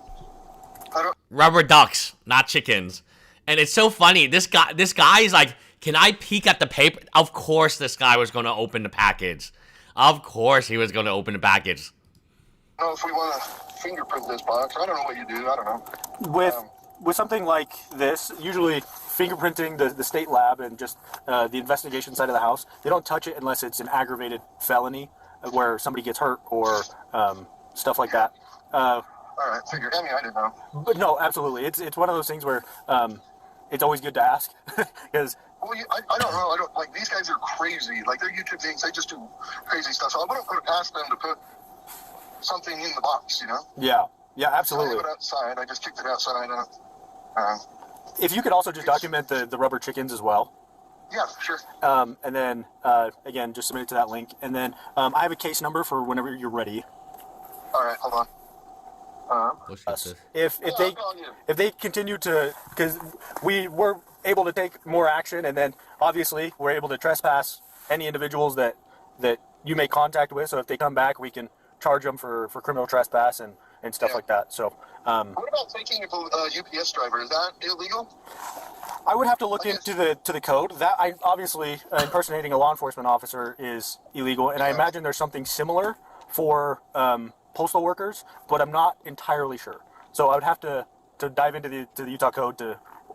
Rubber ducks, not chickens. And it's so funny. This guy is like, can I peek at the paper? Of course this guy was going to open the package. Of course he was going to open the package. I don't know if we want to fingerprint this box. I don't know what you do. I don't know. With something like this, usually fingerprinting the state lab and just the investigation side of the house, they don't touch it unless it's an aggravated felony where somebody gets hurt or stuff like that. All right, figured. I mean, I didn't know. But no, absolutely. It's one of those things where it's always good to ask because. Well, I don't know. I don't like these guys are crazy. Like their YouTube things, they just do crazy stuff. So I wouldn't put it past them to put something in the box, you know? Yeah, absolutely. So I leave it outside. I just kicked it outside. If you could also just document the rubber chickens as well. Yeah, sure. And then, again, just submit it to that link. And then I have a case number for whenever you're ready. All right, hold on. If they continue to, because we were able to take more action, and then obviously we're able to trespass any individuals that you make contact with. So if they come back, we can charge them for criminal trespass and stuff like that. So what about taking a UPS driver? Is that illegal? I would have to look into the code. That obviously impersonating a law enforcement officer is illegal, and I imagine there's something similar for postal workers, but I'm not entirely sure. So I would have to dive into the Utah code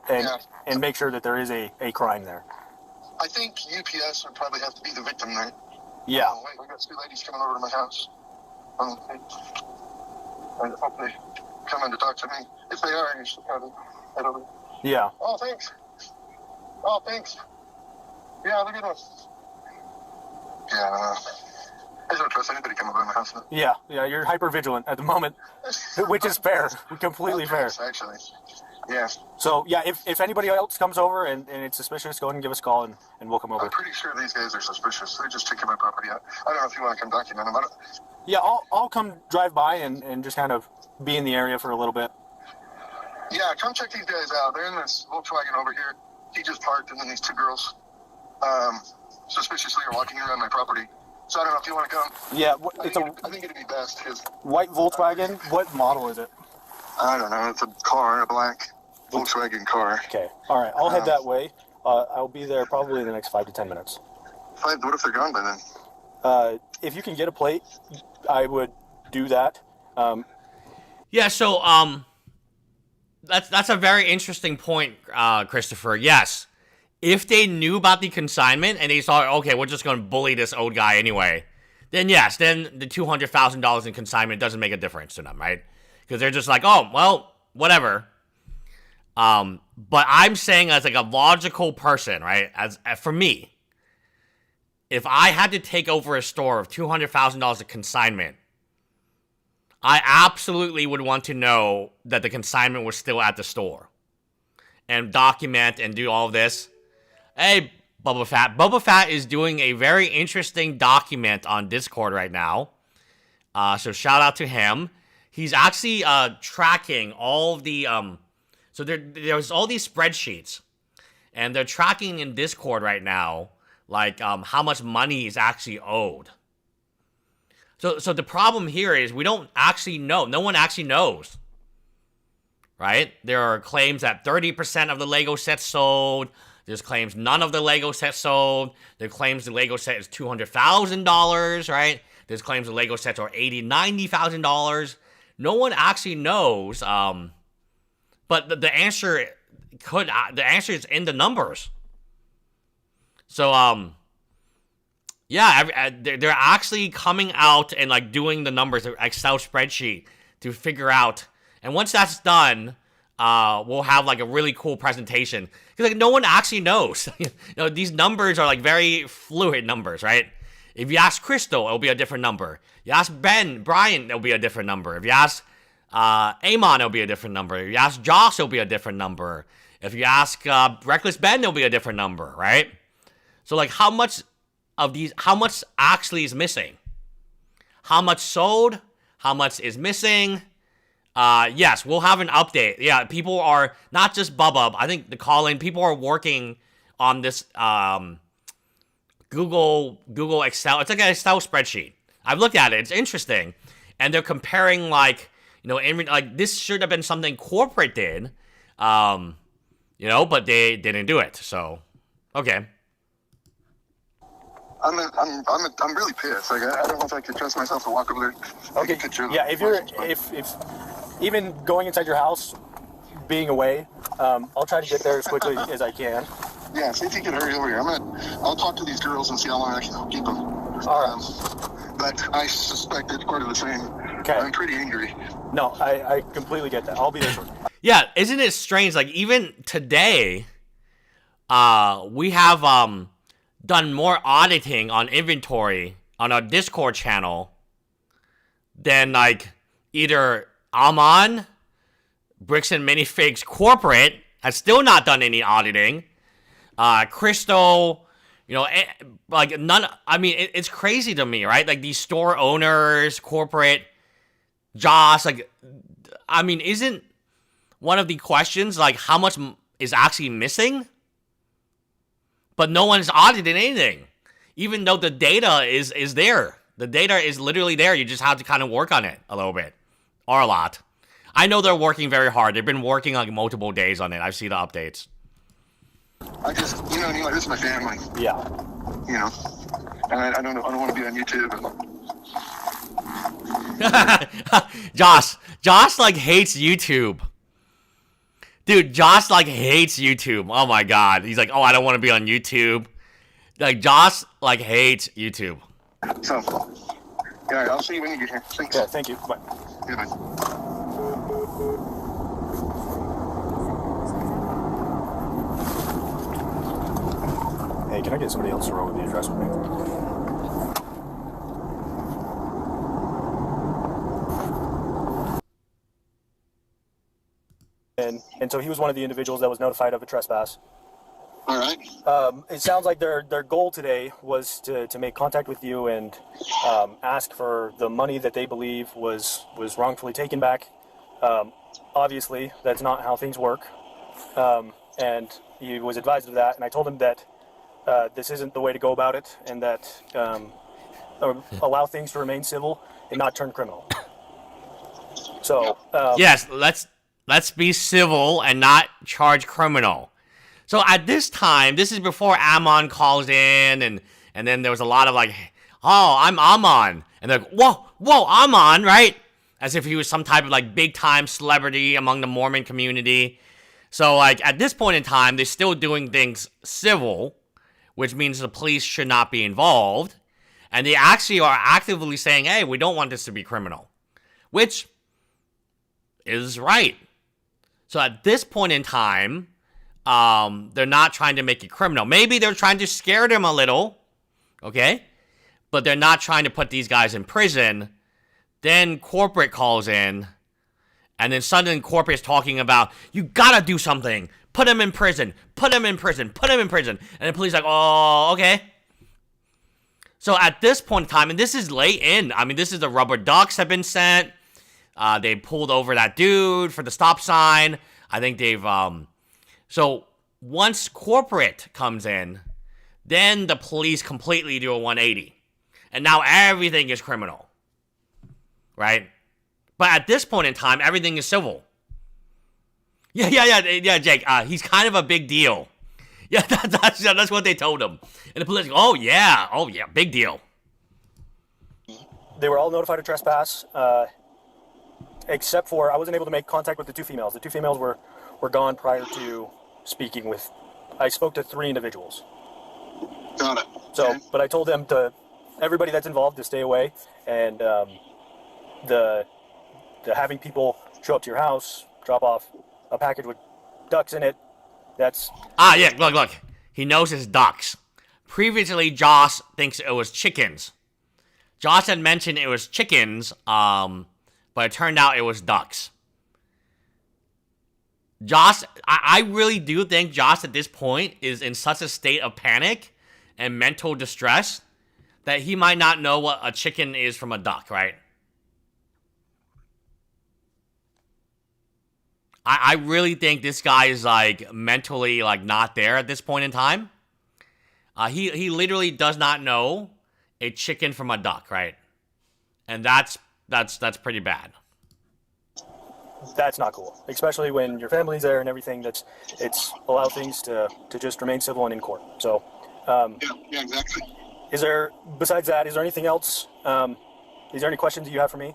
and make sure that there is a crime there. I think UPS would probably have to be the victim there. Yeah. Oh, wait, we got two ladies coming over to my house. And hope they come in to talk to me. If they are, you should probably head over. Yeah. Oh, thanks. Oh, thanks. Yeah, look at us. Yeah. I don't trust anybody coming by my house now. Yeah, you're hyper vigilant at the moment, which is fair, completely fair. Actually, yeah. So yeah, if anybody else comes over and it's suspicious, go ahead and give us a call and we'll come over. I'm pretty sure these guys are suspicious. They're just checking my property out. I don't know if you want to come document them. Yeah, I'll come drive by and just kind of be in the area for a little bit. Yeah, come check these guys out. They're in this Volkswagen over here. He just parked, and then these two girls suspiciously are walking around my property. So I don't know if you want to come. Yeah, I think it'd be best. White Volkswagen. What model is it? I don't know. It's a car, a black Volkswagen car. Okay. All right. I'll head that way. I'll be there probably in the next 5 to 10 minutes. What if they're gone by then? If you can get a plate, I would do that. Yeah. So that's a very interesting point, Christopher. Yes. If they knew about the consignment and they thought, okay, we're just going to bully this old guy anyway, then yes, then the $200,000 in consignment doesn't make a difference to them, right? Because they're just like, oh, well, whatever. But I'm saying as like a logical person, right? As for me, if I had to take over a store of $200,000 of consignment, I absolutely would want to know that the consignment was still at the store and document and do all of this. Hey, Bubba Fat. Bubba Fat is doing a very interesting document on Discord right now. So shout out to him. He's actually tracking all of the... So there's all these spreadsheets. And they're tracking in Discord right now, like how much money is actually owed. So the problem here is we don't actually know. No one actually knows. Right? There are claims that 30% of the Lego set sold. There's claims none of the Lego set sold. There claims the Lego set is $200,000, right? There's claims the Lego sets are $80,000, $90,000. No one actually knows. But the answer is in the numbers. So yeah, they're actually coming out and like doing the numbers, an Excel spreadsheet to figure out. And once that's done, we'll have like a really cool presentation. Because like no one actually knows. These numbers are like very fluid numbers, right? If you ask Crystal, it'll be a different number. You ask Brian, it'll be a different number. If you ask Amon, it'll be a different number. If you ask Josh, it'll be a different number. If you ask Reckless Ben, it'll be a different number, right? So like how much actually is missing? How much sold? How much is missing? Yes, we'll have an update. Yeah, people are, not just Bubba, I think the call-in, people are working on this Google Excel. It's like an Excel spreadsheet. I've looked at it. It's interesting. And they're comparing like, like this should have been something corporate did, but they didn't do it. So, okay. I'm really pissed. Like I don't know if I could trust myself to walk over there. Okay. Yeah, if even going inside your house, being away, I'll try to get there as quickly as I can. Yeah, see if you can hurry over here. I'll talk to these girls and see how long I can keep them. All right. But I suspect it's part of the same. Okay. I'm pretty angry. No, I completely get that. I'll be there shortly. Yeah, isn't it strange? Like even today, we have done more auditing on inventory on our Discord channel than like either Amon, Bricks and Minifigs corporate has still not done any auditing. Crystal, like none. I mean, it's crazy to me, right? Like these store owners, corporate, Josh, like I mean, isn't one of the questions like how much is actually missing? But no one's audited anything, even though the data is there. The data is literally there. You just have to kind of work on it a little bit, or a lot. I know they're working very hard. They've been working like multiple days on it. I've seen the updates. I just, this is my family. Yeah. And I don't want to be on YouTube. Josh like hates YouTube. Dude, Josh like hates YouTube. Oh my god. He's like, oh, I don't want to be on YouTube. Like, Josh like hates YouTube. So, yeah, I'll see you when you get here. Thanks. Yeah, thank you. Bye. Yeah, bye. Hey, can I get somebody else to roll with the address with me? And so he was one of the individuals that was notified of a trespass. All right. It sounds like their goal today was to make contact with you and ask for the money that they believe was wrongfully taken back. Obviously, that's not how things work. And he was advised of that, and I told him that this isn't the way to go about it, and that allow things to remain civil and not turn criminal. So yes, let's be civil and not charge criminal. So at this time, this is before Amon calls in, and then there was a lot of like, oh, I'm Amon, and they're like, whoa, Amon, right? As if he was some type of like big time celebrity among the Mormon community. So like at this point in time, they're still doing things civil, which means the police should not be involved. And they actually are actively saying, hey, we don't want this to be criminal, which is right. So at this point in time, they're not trying to make it criminal. Maybe they're trying to scare them a little, okay? But they're not trying to put these guys in prison. Then corporate calls in, and then suddenly corporate is talking about, you gotta do something. Put him in prison. Put him in prison. Put him in prison. And the police are like, oh, okay. So at this point in time, and this is late in, I mean, this is the rubber ducks have been sent. They pulled over that dude for the stop sign. I think they've, so once corporate comes in, then the police completely do a 180. And now everything is criminal. Right? But at this point in time, everything is civil. Yeah, Jake. He's kind of a big deal. Yeah, that's what they told him. And the police go, oh yeah, big deal. They were all notified of trespass, except for I wasn't able to make contact with the two females. The two females were gone prior to speaking with. I spoke to 3 individuals. Got it. So, but I told them everybody that's involved to stay away, and the having people show up to your house, drop off a package with ducks in it. That's yeah. Look. He knows his ducks. Previously, Josh thinks it was chickens. Josh had mentioned it was chickens, but it turned out it was ducks. Josh, I really do think Josh at this point is in such a state of panic and mental distress that he might not know what a chicken is from a duck, right? I really think this guy is like mentally like not there at this point in time. He literally does not know a chicken from a duck, right? And that's pretty bad. That's not cool, especially when your family's there and everything. It's allow things to just remain civil and in court. So yeah, exactly. Besides that, is there anything else? Is there any questions that you have for me?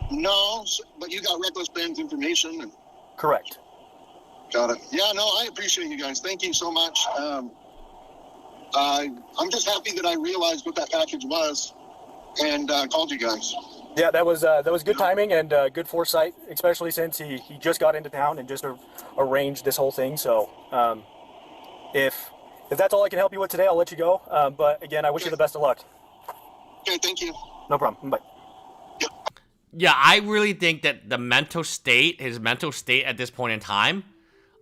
No, but you got Reckless Ben's information. And... Correct. Got it. Yeah, no, I appreciate you guys. Thank you so much. I'm just happy that I realized what that package was and called you guys. Yeah, that was good timing and good foresight, especially since he just got into town and just arranged this whole thing. So if that's all I can help you with today, I'll let you go. But again, I wish you the best of luck. Okay, thank you. No problem. Bye. Yeah, I really think that his mental state at this point in time.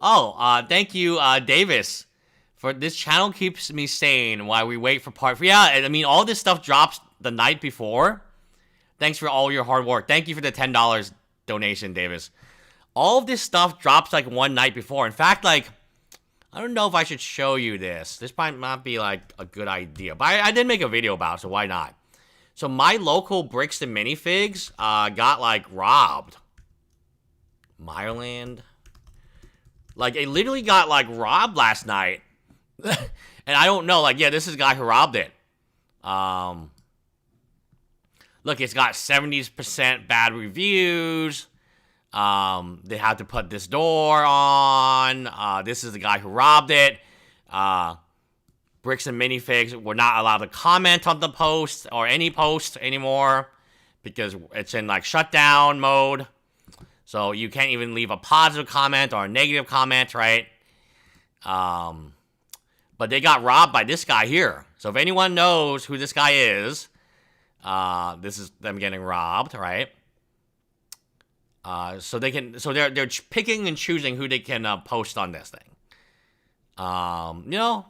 Oh, thank you, Davis, for this channel keeps me sane while we wait for part 4. Yeah, I mean, all this stuff drops the night before. Thanks for all your hard work. Thank you for the $10, donation, Davis. All of this stuff drops like one night before. In fact, like, I don't know if I should show you this. This might not be like a good idea, but I did make a video about it, so why not? So my local Bricks and Minifigs got like robbed. Meyerland. Like, it literally got like robbed last night. And I don't know, like, yeah, this is the guy who robbed it. Look, it's got 70% bad reviews. They had to put this door on. This is the guy who robbed it. Bricks and Minifigs were not allowed to comment on the post or any post anymore because it's in like shutdown mode. So you can't even leave a positive comment or a negative comment, right? But they got robbed by this guy here. So if anyone knows who this guy is, this is them getting robbed, right? So they're picking and choosing who they can post on this thing. You know,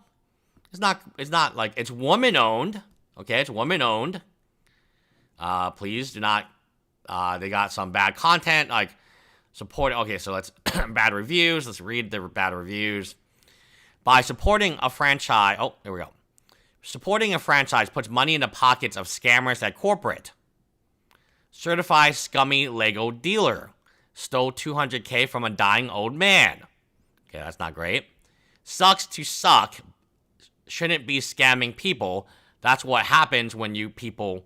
it's not like it's woman owned. Okay, it's woman owned. Please do not. They got some bad content like support. Okay, so let's bad reviews. Let's read the bad reviews. By supporting a franchise. Oh, there we go. Supporting a franchise puts money in the pockets of scammers at corporate. Certified scummy Lego dealer. Stole $200K from a dying old man. Okay, that's not great. Sucks to suck. Shouldn't be scamming people. That's what happens when you scam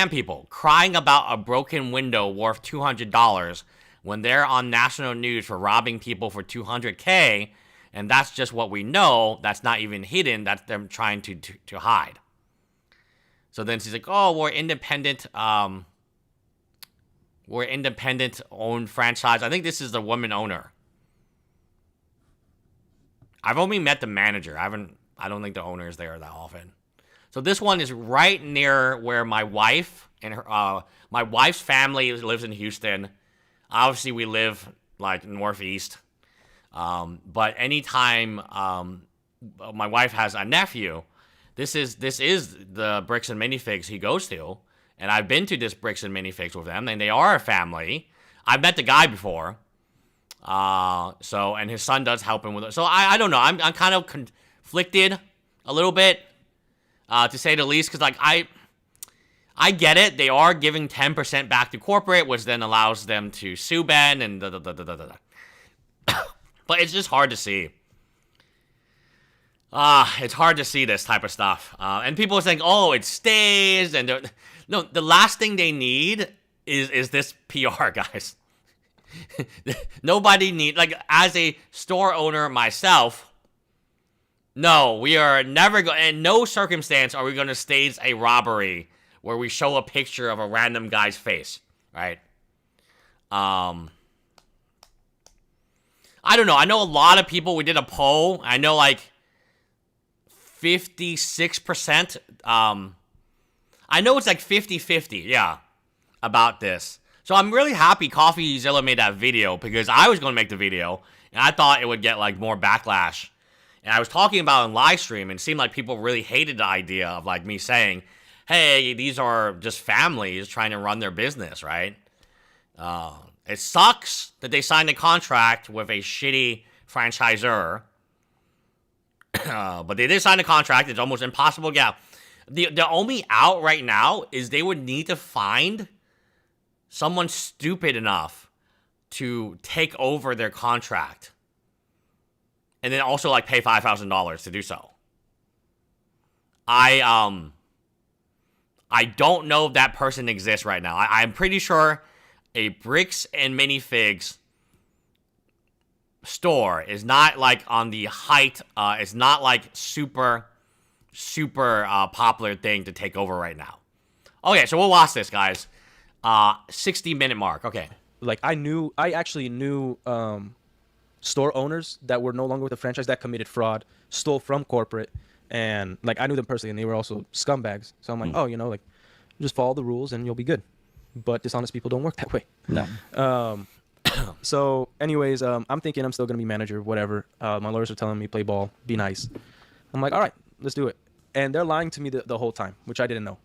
people. Crying about a broken window worth $200 when they're on national news for robbing people for $200K, and that's just what we know. That's not even hidden. That's them trying to hide. So then she's like, oh, we're independent owned franchise. I think this is the woman owner. I've only met the manager. I don't think the owner is there that often. So this one is right near where my wife and my wife's family lives in Houston. Obviously, we live like northeast. But anytime my wife has a nephew, this is the Bricks and Minifigs he goes to, and I've been to this Bricks and Minifigs with them, and they are a family. I've met the guy before, and his son does help him with it. So I don't know. I'm kind of conflicted a little bit, to say the least, because like I get it. They are giving 10% back to corporate, which then allows them to sue Ben and But it's just hard to see. It's hard to see this type of stuff. And people are saying, oh, it stays. And no, the last thing they need is this PR, guys. Nobody need, like, as a store owner myself, no, we are never going, in no circumstance are we going to stage a robbery where we show a picture of a random guy's face, right? I don't know. I know a lot of people, we did a poll. I know like 56%. I know it's like 50-50, yeah, about this. So I'm really happy CoffeeZilla made that video because I was going to make the video and I thought it would get like more backlash. And I was talking about it in live stream and it seemed like people really hated the idea of like me saying, hey, these are just families trying to run their business, right? It sucks that they signed a contract with a shitty franchisor. But they did sign a contract. It's almost impossible. Yeah. The only out right now is they would need to find someone stupid enough to take over their contract. And then also like pay $5,000 to do so. I don't know if that person exists right now. I'm pretty sure a Bricks and Minifigs store is not like on the height. It's not like super popular thing to take over right now. Okay, so we'll watch this, guys. 60-minute mark. Okay. Like I actually knew store owners that were no longer with the franchise that committed fraud, stole from corporate, and like I knew them personally, and they were also scumbags. So I'm like, oh, you know, like just follow the rules and you'll be good. But dishonest people don't work that way. No. So anyways, I'm thinking I'm still gonna be manager, whatever. My lawyers are telling me play ball, be nice. I'm like, all right, let's do it. And they're lying to me the whole time, which I didn't know.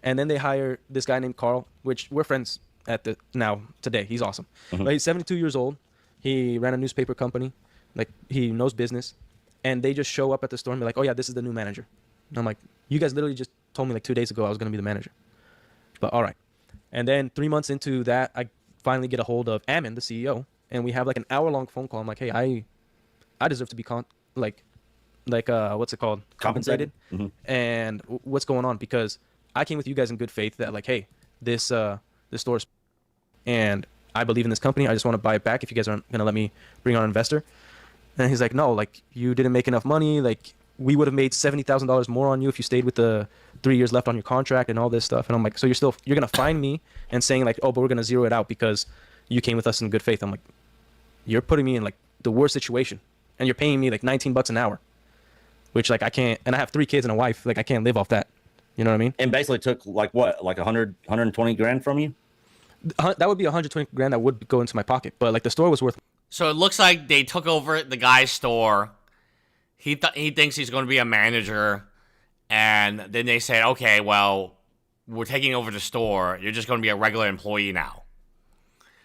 And then they hire this guy named Carl, which we're friends today. He's awesome. But he's 72 years old. He ran a newspaper company. Like, he knows business. And they just show up at the store and be like, oh, yeah, this is the new manager. And I'm like, you guys literally just told me like 2 days ago I was going to be the manager. But all right. And then 3 months into that, I finally get a hold of Ammon, the CEO. And we have like an hour-long phone call. I'm like, hey, I deserve to be what's it called? Compensated. And what's going on? Because I came with you guys in good faith that like, hey, this store's, and I believe in this company. I just want to buy it back if you guys aren't going to let me bring on an investor. And he's like, no, like, you didn't make enough money. Like, we would have made $70,000 more on you if you stayed with the 3 years left on your contract and all this stuff. And I'm like, so you're going to find me and saying like, oh, but we're going to zero it out because you came with us in good faith. I'm like, you're putting me in like the worst situation and you're paying me like $19 an hour, which like I can't, and I have 3 kids and a wife. Like, I can't live off that. You know what I mean? And basically took like what, like 120 grand from you? That would be 120 grand that would go into my pocket. But like the store was worth. So it looks like they took over the guy's store. He thinks he's going to be a manager. And then they said, okay, well, we're taking over the store. You're just going to be a regular employee now.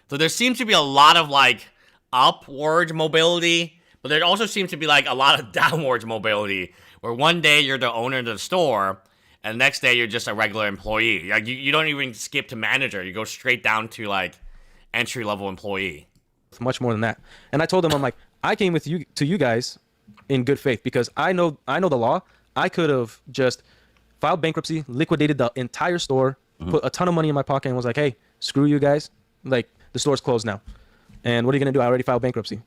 So there seems to be a lot of like upward mobility, but there also seems to be like a lot of downward mobility where one day you're the owner of the store and the next day you're just a regular employee. Like you don't even skip to manager. You go straight down to like entry-level employee. Much more than that. And I told them, I'm like, I came with you to you guys in good faith because I know the law. I could have just filed bankruptcy, liquidated the entire store, put a ton of money in my pocket and was like, hey, screw you guys. Like, the store's closed now. And what are you going to do? I already filed bankruptcy.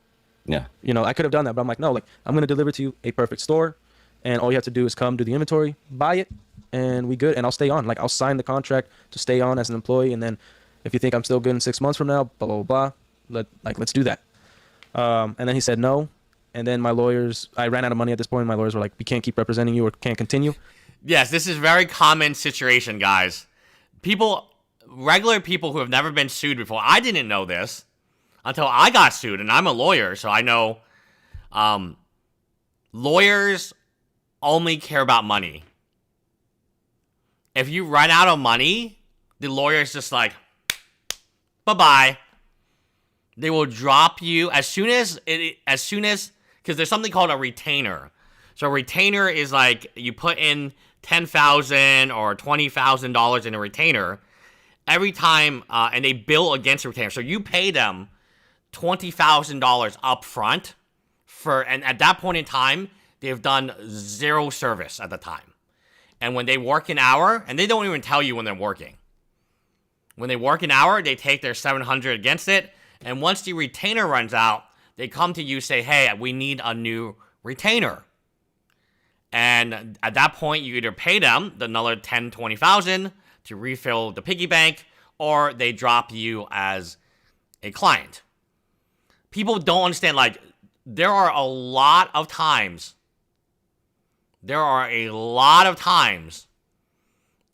Yeah. You know, I could have done that, but I'm like, no, like, I'm going to deliver to you a perfect store. And all you have to do is come do the inventory, buy it, and we good. And I'll stay on. Like, I'll sign the contract to stay on as an employee. And then if you think I'm still good in 6 months from now, blah, blah, blah, let's do that. And then he said no. And then my lawyers, I ran out of money at this point. My lawyers were like, we can't keep representing you or can't continue. Yes, this is a very common situation, guys. Regular people who have never been sued before. I didn't know this until I got sued, and I'm a lawyer, so I know lawyers only care about money. If you run out of money, the lawyer's just like, bye-bye. They will drop you as soon as, because there's something called a retainer. So a retainer is like you put in $10,000 or $20,000 in a retainer every time, and they bill against the retainer. So you pay them $20,000 up front and at that point in time, they've done zero service at the time. And when they work an hour, and they don't even tell you when they're working. When they work an hour, they take their $700 against it. And once the retainer runs out, they come to you, say, hey, we need a new retainer. And at that point, you either pay them another $10,000, $20,000 to refill the piggy bank, or they drop you as a client. People don't understand, like, there are a lot of times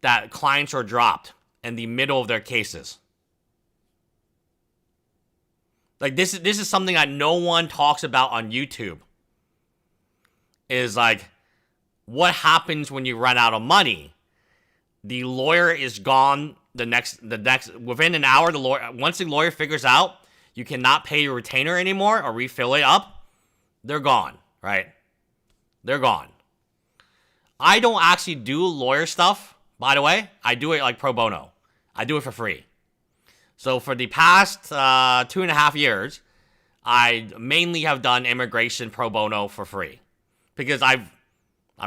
that clients are dropped in the middle of their cases. Like, this is something that no one talks about on YouTube. Is like, what happens when you run out of money? The lawyer is gone within an hour. Once the lawyer figures out you cannot pay your retainer anymore or refill it up, they're gone, right? They're gone. I don't actually do lawyer stuff, by the way. I do it like pro bono. I do it for free. So for the past 2.5 years, I mainly have done immigration pro bono for free. Because I'm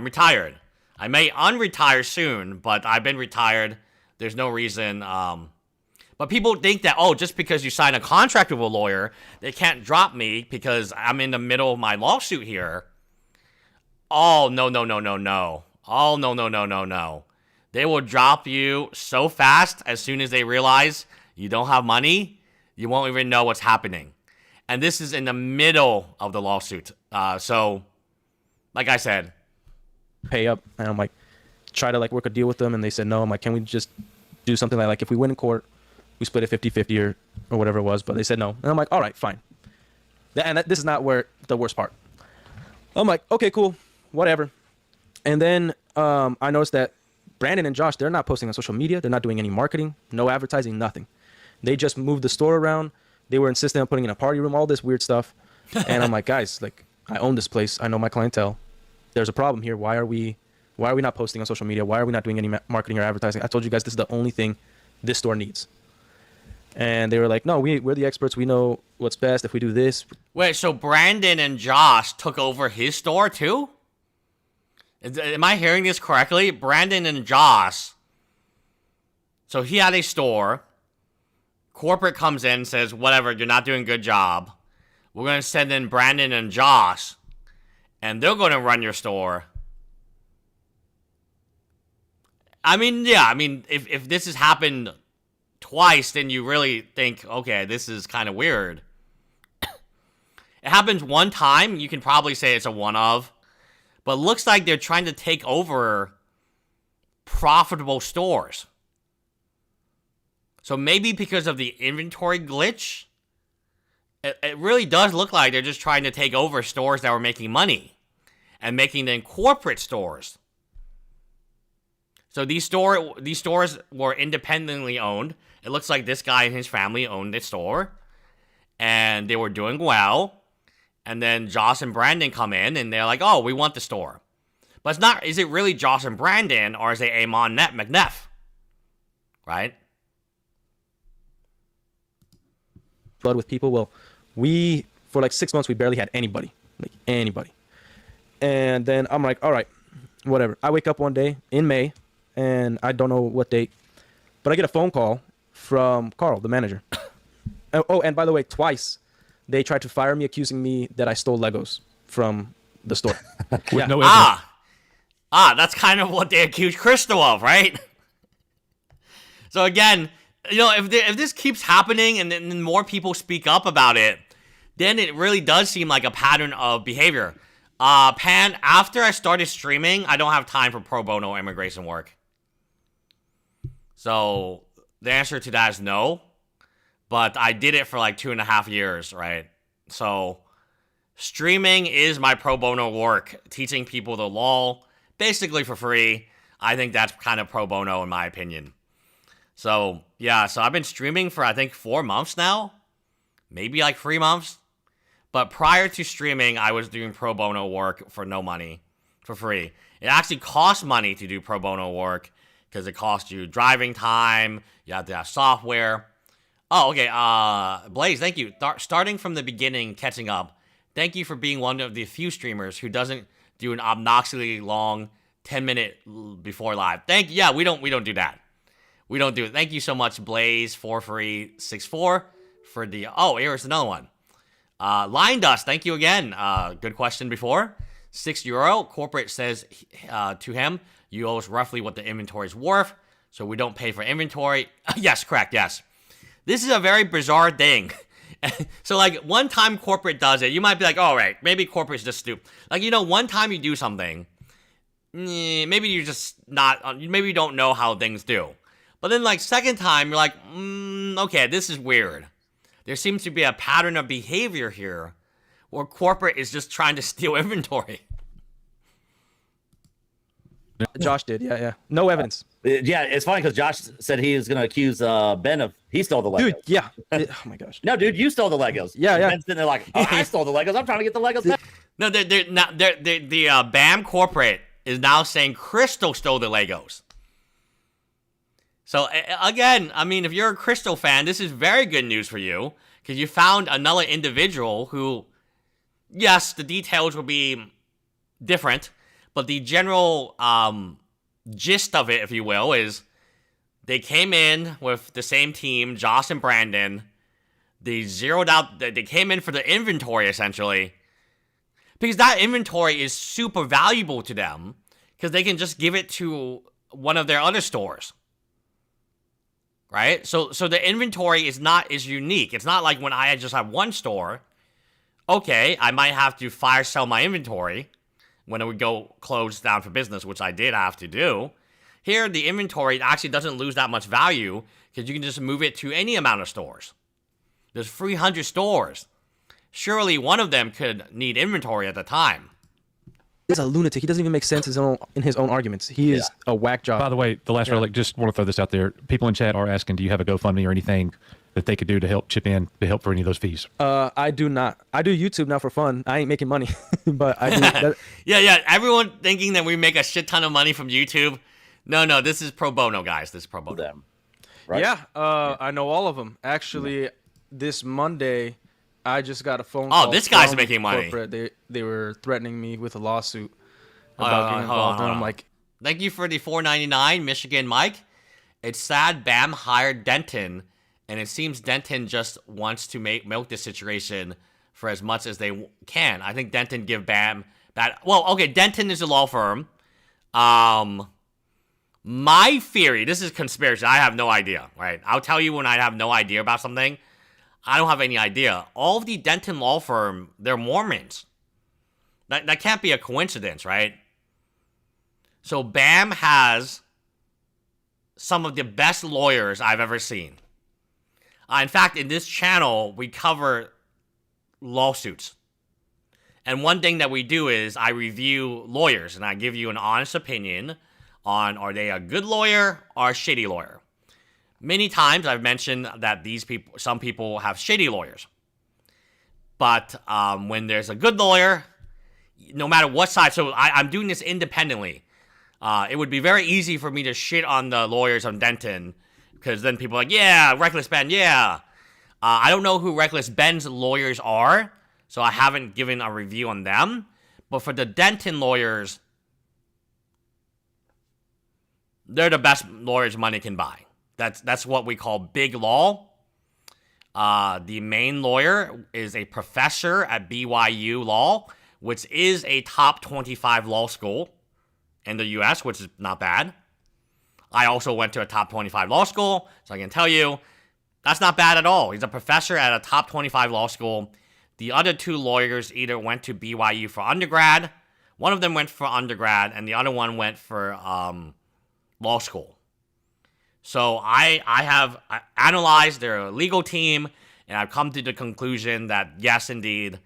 retired. I may unretire soon, but I've been retired. There's no reason. But people think that, oh, just because you sign a contract with a lawyer, they can't drop me because I'm in the middle of my lawsuit here. Oh, no. Oh, no. They will drop you so fast as soon as they realize you don't have money, you won't even know what's happening. And this is in the middle of the lawsuit. So, like I said, pay up. And I'm like, try to like work a deal with them. And they said, no. I'm like, can we just do something like if we win in court, we split it 50-50 or whatever it was. But they said no. And I'm like, all right, fine. And this is not where the worst part. I'm like, okay, cool, whatever. And then I noticed that Brandon and Josh, they're not posting on social media. They're not doing any marketing, no advertising, nothing. They just moved the store around. They were insistent on putting in a party room, all this weird stuff. And I'm like, guys, like, I own this place. I know my clientele. There's a problem here. Why are we not posting on social media? Why are we not doing any marketing or advertising? I told you guys this is the only thing this store needs. And they were like, no, we're the experts. We know what's best if we do this. Wait, so Brandon and Josh took over his store too? Am I hearing this correctly? Brandon and Josh. So he had a store. Corporate comes in and says, whatever, you're not doing a good job. We're going to send in Brandon and Josh. And they're going to run your store. I mean, yeah, I mean, if this has happened twice, then you really think, okay, this is kind of weird. It happens one time, you can probably say it's a one-of. But it looks like they're trying to take over profitable stores. So maybe because of the inventory glitch, it really does look like they're just trying to take over stores that were making money and making them corporate stores. So these stores were independently owned. It looks like this guy and his family owned this store, and they were doing well. And then Josh and Brandon come in, and they're like, "Oh, we want the store." But it's not. Is it really Josh and Brandon, or is it Amon McNeff? Right? Flood with people. Well, for like 6 months, we barely had anybody. Like, anybody. And then I'm like, all right, whatever. I wake up one day in May, and I don't know what date, but I get a phone call from Carl, the manager. Oh, and by the way, twice they tried to fire me, accusing me that I stole Legos from the store. With no evidence. That's kind of what they accused Crystal of, right? So again, you know, if this keeps happening and then more people speak up about it, then it really does seem like a pattern of behavior. Pan, after I started streaming, I don't have time for pro bono immigration work. So the answer to that is no. But I did it for like 2.5 years, right? So streaming is my pro bono work, teaching people the law, basically for free. I think that's kind of pro bono in my opinion. So yeah, so I've been streaming for I think 4 months now, maybe like 3 months. But prior to streaming, I was doing pro bono work for no money, for free. It actually costs money to do pro bono work because it costs you driving time, you have to have software. Oh, okay, Blaze, thank you. Starting from the beginning, catching up. Thank you for being one of the few streamers who doesn't do an obnoxiously long 10-minute before live. Thank you. Yeah, we don't do that. We don't do it. Thank you so much, Blaze4364 for the... Oh, here's another one. Line Dust, thank you again. Good question before. €6. Corporate says to him, you owe us roughly what the inventory is worth, so we don't pay for inventory. Yes, correct, yes. This is a very bizarre thing. So, like, one time corporate does it, you might be like, all right, maybe corporate's just stupid. Like, you know, one time you do something, maybe you're just not, maybe you don't know how things do. But then, like, second time, you're like, okay, this is weird. There seems to be a pattern of behavior here where corporate is just trying to steal inventory. Josh did, yeah. No evidence. Yeah, it's funny because Josh said he was going to accuse Ben of he stole the Legos. Dude, yeah. Oh my gosh. No, dude, you stole the Legos. Yeah. Ben's sitting there like, oh, I stole the Legos. I'm trying to get the Legos back. No, the BAM corporate is now saying Crystal stole the Legos. So, again, I mean, if you're a Crystal fan, this is very good news for you because you found another individual who, yes, the details will be different, but the general gist of it, if you will, is they came in with the same team, Josh and Brandon. They zeroed out, they came in for the inventory, essentially, because that inventory is super valuable to them because they can just give it to one of their other stores. Right? So the inventory is unique. It's not like when I just have one store. Okay, I might have to fire sell my inventory when it would go close down for business, which I did have to do. Here, the inventory actually doesn't lose that much value because you can just move it to any amount of stores. There's 300 stores. Surely one of them could need inventory at the time. He's a lunatic. He doesn't even make sense in his own arguments. He is a whack job. By the way, the last relic, just want to throw this out there. People in chat are asking, do you have a GoFundMe or anything that they could do to help chip in to help for any of those fees? I do not. I do YouTube now for fun. I ain't making money, but I do. That. Yeah. Everyone thinking that we make a shit ton of money from YouTube. No. This is pro bono, guys. This is pro bono. Them, right? Yeah. I know all of them. Actually, this Monday, I just got a phone call. Oh, this guy's making money. They were threatening me with a lawsuit about getting involved, and I'm like, thank you for the $4.99, Michigan Mike. It's sad BAM hired Denton, and it seems Denton just wants to milk this situation for as much as they can. I think Denton give BAM that. Well, okay, Denton is a law firm. My theory, this is conspiracy. I have no idea, right? I'll tell you when I have no idea about something. I don't have any idea. All of the Denton law firm, they're Mormons. That can't be a coincidence, right? So BAM has some of the best lawyers I've ever seen. In fact, in this channel, we cover lawsuits. And one thing that we do is I review lawyers, and I give you an honest opinion on are they a good lawyer or a shitty lawyer. Many times I've mentioned that some people have shitty lawyers. But when there's a good lawyer, no matter what side, so I'm doing this independently. It would be very easy for me to shit on the lawyers on Denton, because then people are like, yeah, Reckless Ben, yeah. I don't know who Reckless Ben's lawyers are, so I haven't given a review on them. But for the Denton lawyers, they're the best lawyers money can buy. That's what we call big law. The main lawyer is a professor at BYU Law, which is a top 25 law school in the U.S., which is not bad. I also went to a top 25 law school, so I can tell you that's not bad at all. He's a professor at a top 25 law school. The other two lawyers either went to BYU for undergrad. One of them went for undergrad, and the other one went for law school. So I have analyzed their legal team, and I've come to the conclusion that, yes, indeed,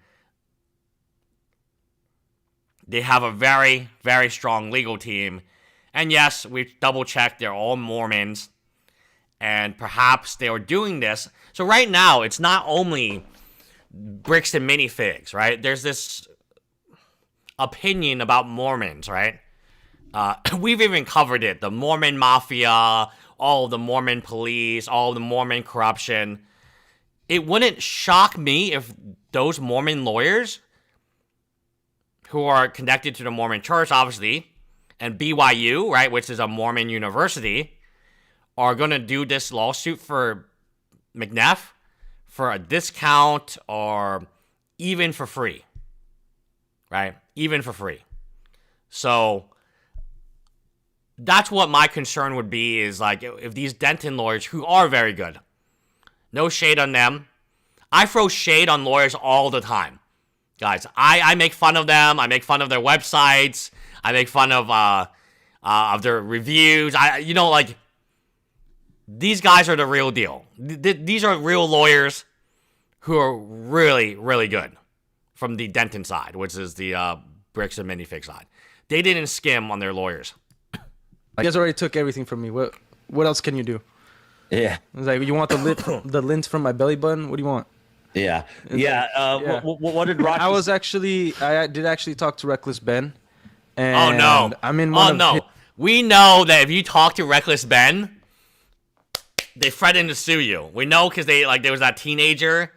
they have a very, very strong legal team. And yes, we've double-checked they're all Mormons, and perhaps they are doing this. So right now, it's not only bricks and minifigs, right? There's this opinion about Mormons, right? We've even covered it. The Mormon Mafia, all of the Mormon police, all of the Mormon corruption. It wouldn't shock me if those Mormon lawyers, who are connected to the Mormon church, obviously, and BYU, right, which is a Mormon university, are going to do this lawsuit for McNeff for a discount or even for free, right? Even for free. So that's what my concern would be, is like if these Denton lawyers, who are very good, no shade on them. I throw shade on lawyers all the time. Guys, I make fun of them. I make fun of their websites. I make fun of their reviews. These guys are the real deal. These are real lawyers who are really, really good from the Denton side, which is the bricks and minifig side. They didn't skim on their lawyers. You guys already took everything from me. What else can you do? Yeah. It's like, you want the lint from my belly button? What do you want? Yeah. Yeah. What did Rocky... I did actually talk to Reckless Ben. And oh, no. I'm in one no. We know that if you talk to Reckless Ben, they threaten to sue you. We know because there was that teenager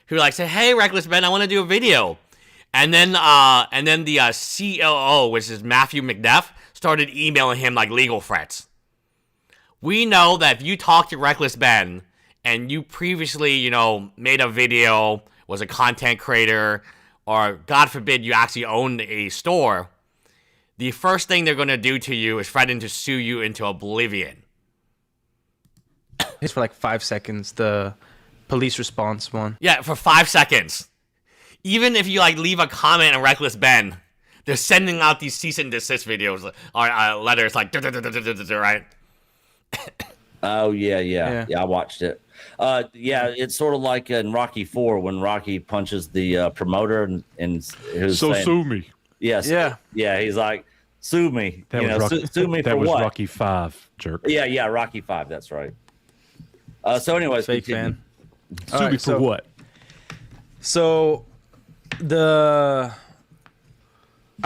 who said, hey, Reckless Ben, I want to do a video. And then the COO, which is Matthew McNeff, started emailing him legal threats. We know that if you talk to Reckless Ben and you previously, made a video, was a content creator, or God forbid you actually owned a store, the first thing they're going to do to you is threaten to sue you into oblivion. It's for 5 seconds, the police response one. Yeah, for 5 seconds. Even if you leave a comment on Reckless Ben, they're sending out these cease and desist videos or letters right? Oh yeah, I watched it. It's sort of like in Rocky 4 when Rocky punches the promoter and who's so saying, sue me. Yes. Yeah. He's like, sue me. That you was know, Rocky, sue me that for was what? Rocky 5, jerk. Yeah. Rocky 5. That's right. So, anyways, Fake continue. fan. Sue All me right, for what? So I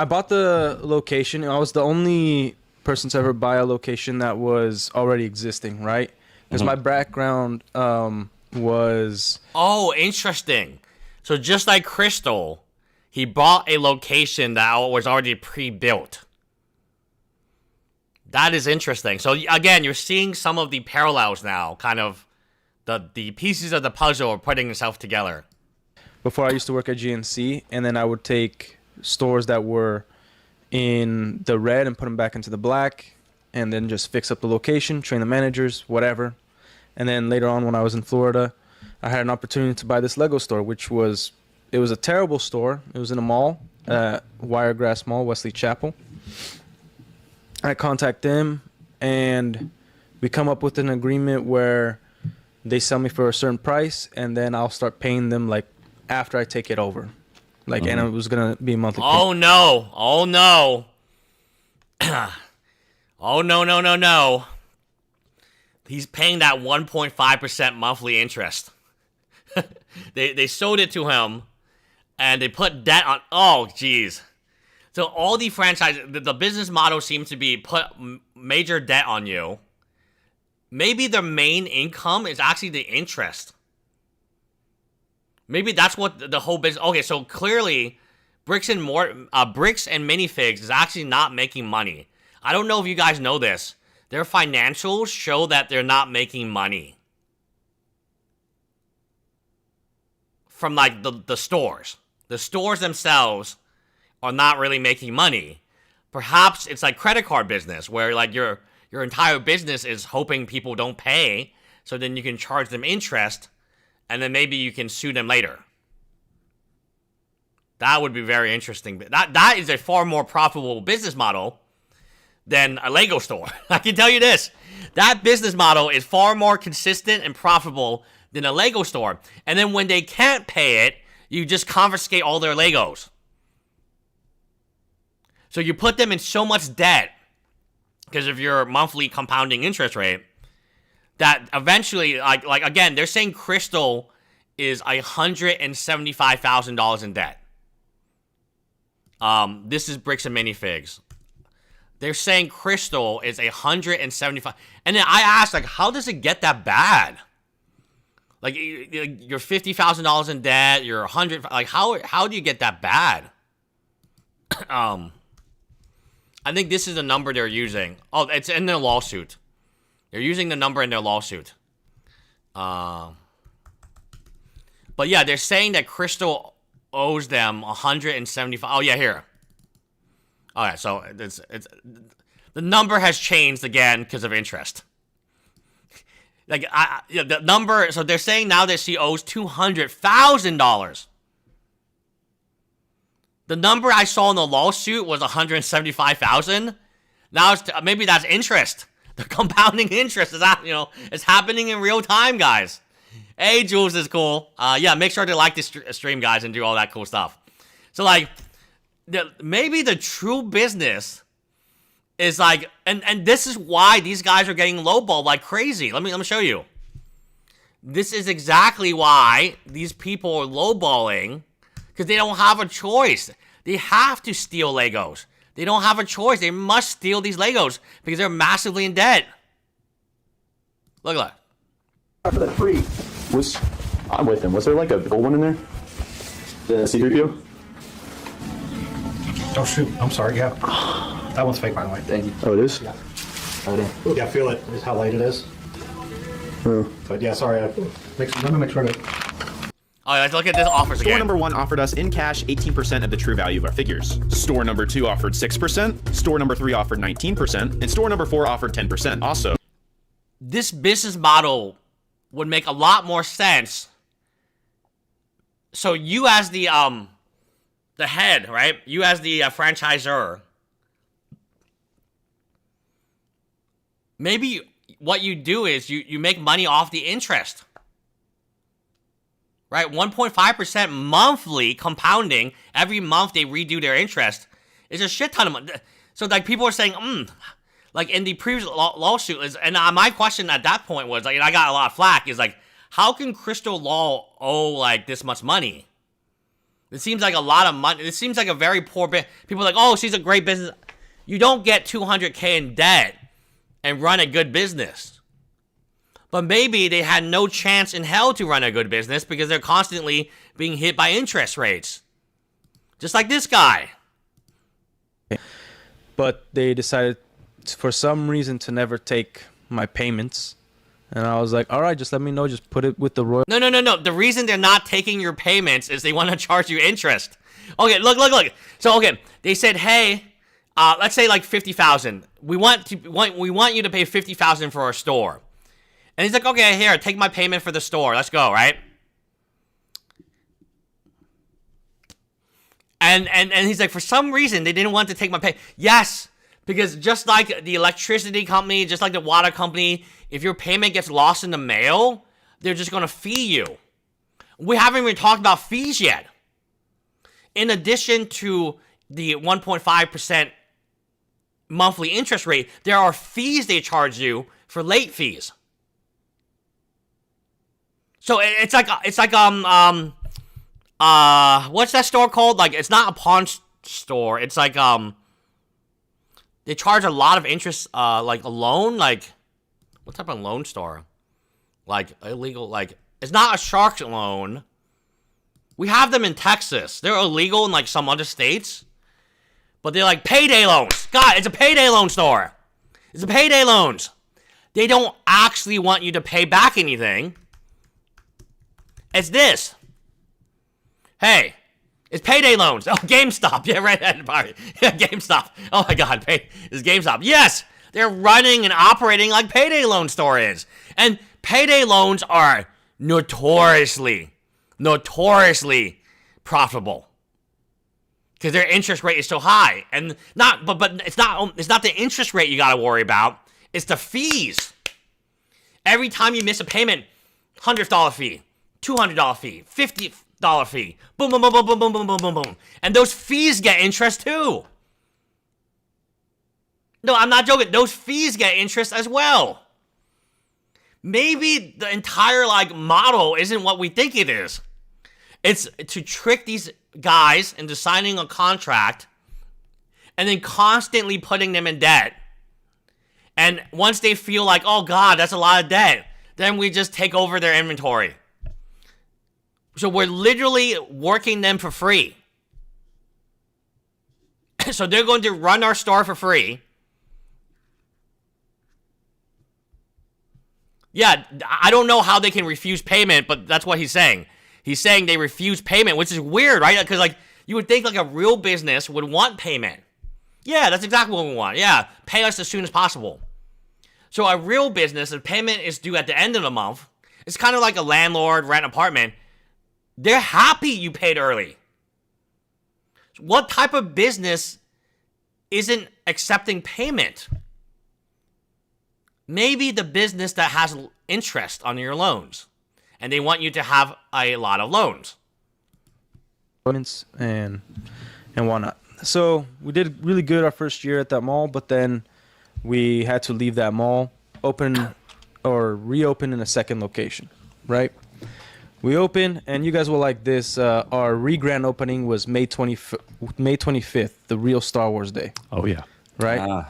bought the location. I was the only person to ever buy a location that was already existing, right? Because my background was... Oh, interesting. So just like Crystal, he bought a location that was already pre-built. That is interesting. So again, you're seeing some of the parallels now, kind of the pieces of the puzzle are putting itself together. Before I used to work at GNC, and then I would take stores that were in the red and put them back into the black, and then just fix up the location, train the managers, whatever. And then later on, when I was in Florida, I had an opportunity to buy this Lego store, which was, it was a terrible store. It was in a mall, Wiregrass Mall, Wesley Chapel. I contact them, and we come up with an agreement where they sell me for a certain price, and then I'll start paying them like after I take it over. Like, and it was gonna be monthly. Oh no! Oh no! Oh no! He's paying that 1.5% monthly interest. They sold it to him, and they put debt on. Oh jeez. So all the franchises, the business model seems to be put major debt on you. Maybe the main income is actually the interest. Maybe that's what the whole business... Okay, so clearly, Bricks and Minifigs is actually not making money. I don't know if you guys know this. Their financials show that they're not making money. From, like, the stores. The stores themselves are not really making money. Perhaps it's like credit card business, where, like, your entire business is hoping people don't pay, so then you can charge them interest, and then maybe you can sue them later. That would be very interesting. That is a far more profitable business model than a Lego store. I can tell you this. That business model is far more consistent and profitable than a Lego store. And then when they can't pay it, you just confiscate all their Legos. So you put them in so much debt because of your monthly compounding interest rate that eventually, like again, they're saying Crystal is $175,000 in debt. This is Bricks and Minifigs. They're saying Crystal is $175, and then I asked, like, how does it get that bad? Like, you're $50,000 in debt, you're 100. Like, how do you get that bad? I think this is the number they're using. Oh, it's in their lawsuit. They're using the number in their lawsuit. But yeah, they're saying that Crystal owes them 175. Oh yeah, here. All right, so it's the number has changed again because of interest. Like the number. So they're saying now that she owes $200,000. The number I saw in the lawsuit was 175,000. Now maybe that's interest. The compounding interest is it's happening in real time, guys. Hey, Jules is cool. Yeah, make sure to like this stream, guys, and do all that cool stuff. So, like, maybe the true business is like, and this is why these guys are getting lowballed like crazy. Let me show you. This is exactly why these people are lowballing, because they don't have a choice. They have to steal Legos. They don't have a choice. They must steal these Legos because they're massively in debt. Look at that. For the free. I'm with him. Was there like a gold one in there? The C3PO? Oh shoot, I'm sorry, yeah. That one's fake, by the way. Thank you. Oh, it is? Yeah. Oh, damn. Yeah, feel it, is how light it is. Oh. But yeah, sorry, let me make sure to... All right, let's look at this offers Store again. number 1 offered us in cash 18% of the true value of our figures. Store number 2 offered 6%. Store number 3 offered 19%. And store number 4 offered 10% also. This business model would make a lot more sense. So you as the head, right? You as the franchisor. Maybe what you do is you make money off the interest. Right? 1.5% monthly compounding. Every month they redo their interest. It's a shit ton of money. So like people are saying, like in the previous lawsuit is, and my question at that point was like, and I got a lot of flack, is like, how can Crystal Law owe like this much money? It seems like a lot of money. It seems like a very poor bit. People are like, oh, she's a great business. You don't get $200K in debt and run a good business. But maybe they had no chance in hell to run a good business because they're constantly being hit by interest rates. Just like this guy. But they decided for some reason to never take my payments. And I was like, all right, just let me know. Just put it with the royal. No. The reason they're not taking your payments is they want to charge you interest. Okay, look. So, okay, they said, hey, let's say like $50,000. We want you to pay $50,000 for our store. And he's like, okay, here, take my payment for the store. Let's go, right? And he's like, for some reason, they didn't want to take my pay. Yes, because just like the electricity company, just like the water company, if your payment gets lost in the mail, they're just going to fee you. We haven't even talked about fees yet. In addition to the 1.5% monthly interest rate, there are fees they charge you for late fees. So it's like what's that store called? Like, it's not a pawn store. It's like they charge a lot of interest, like a loan, like what type of loan store? Like illegal, like it's not a shark loan. We have them in Texas. They're illegal in like some other states, but they're like payday loans. God, it's a payday loan store. It's a payday loans. They don't actually want you to pay back anything. It's this. Hey, it's payday loans. Oh, GameStop. Yeah, right. Yeah, GameStop. Oh my God, it's GameStop. Yes, they're running and operating like payday loan store is. And payday loans are notoriously profitable because their interest rate is so high. And but it's not the interest rate you got to worry about. It's the fees. Every time you miss a payment, $100 fee, $200 fee, $50 fee, boom, boom, boom, boom, boom, boom, boom, boom, boom, boom. And those fees get interest too. No, I'm not joking. Those fees get interest as well. Maybe the entire like model isn't what we think it is. It's to trick these guys into signing a contract and then constantly putting them in debt. And once they feel like, oh God, that's a lot of debt, then we just take over their inventory. So we're literally working them for free. So they're going to run our store for free. Yeah, I don't know how they can refuse payment, but that's what he's saying. He's saying they refuse payment, which is weird, right? Because like you would think like a real business would want payment. Yeah, that's exactly what we want. Yeah, pay us as soon as possible. So a real business, if payment is due at the end of the month, it's kind of like a landlord rent apartment. They're happy you paid early. What type of business isn't accepting payment? Maybe the business that has interest on your loans, and they want you to have a lot of loans. And whatnot. So we did really good our first year at that mall, but then we had to leave that mall, open or reopen in a second location, right? We opened, and you guys will like this. Our re-grand opening was May 25th, the real Star Wars day. Oh, yeah. Right?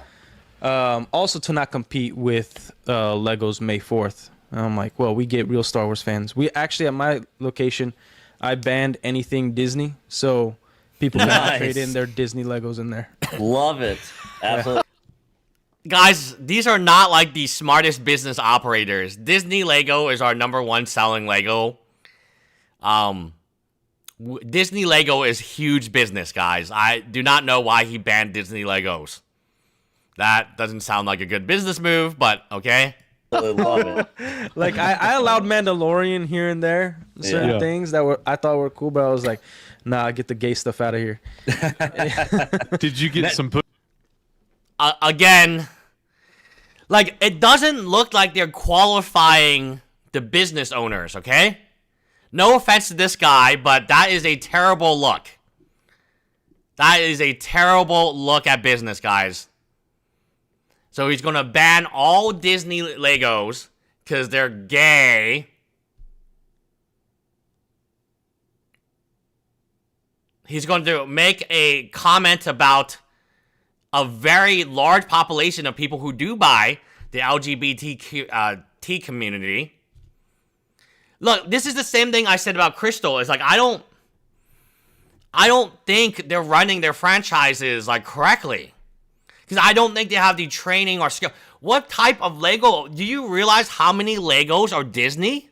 Also to not compete with Lego's May 4th. I'm like, well, we get real Star Wars fans. We actually, at my location, I banned anything Disney, so people can trade in their Disney Legos in there. Love it. Absolutely. Guys, these are not like the smartest business operators. Disney Lego is our #1 selling Lego. Disney Lego is huge business, guys. I do not know why he banned Disney Legos. That doesn't sound like a good business move, but okay. I love it. Like I allowed Mandalorian here and there, certain things that I thought were cool, but I was like, nah, get the gay stuff out of here. Did you get some? Again, like it doesn't look like they're qualifying the business owners. Okay. No offense to this guy, but that is a terrible look. That is a terrible look at business, guys. So he's going to ban all Disney Legos because they're gay. He's going to make a comment about a very large population of people who do buy the LGBTQ community. Look, this is the same thing I said about Crystal. It's like, I don't think they're running their franchises like correctly. Because I don't think they have the training or skill. What type of Lego? Do you realize how many Legos are Disney?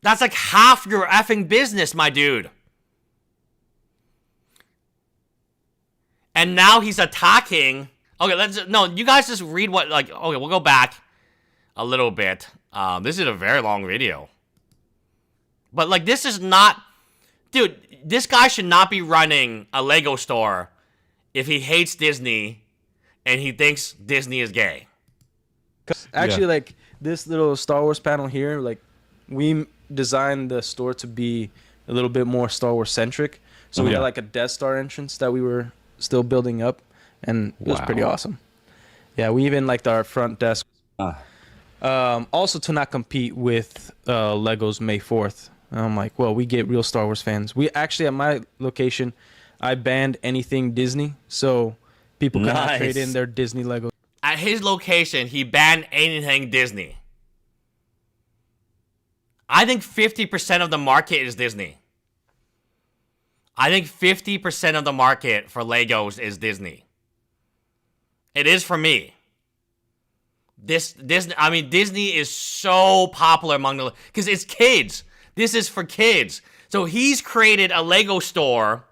That's like half your effing business, my dude. And now he's attacking. Okay, you guys just read what, okay, we'll go back a little bit. This is a very long video. But, like, this is not... Dude, this guy should not be running a Lego store if he hates Disney and he thinks Disney is gay. Actually, like, this little Star Wars panel here, like, we designed the store to be a little bit more Star Wars centric. So we had, like, a Death Star entrance that we were still building up, and it was pretty awesome. Yeah, we even liked our front desk. Also to not compete with Lego's May 4th. And I'm like, well, we get real Star Wars fans. We actually, at my location, I banned anything Disney, so people cannot trade in their Disney Legos. At his location, he banned anything Disney. I think 50% of the market is Disney. I think 50% of the market for Legos is Disney. It is for me. Disney is so popular among the... Because it's kids. This is for kids. So he's created a Lego store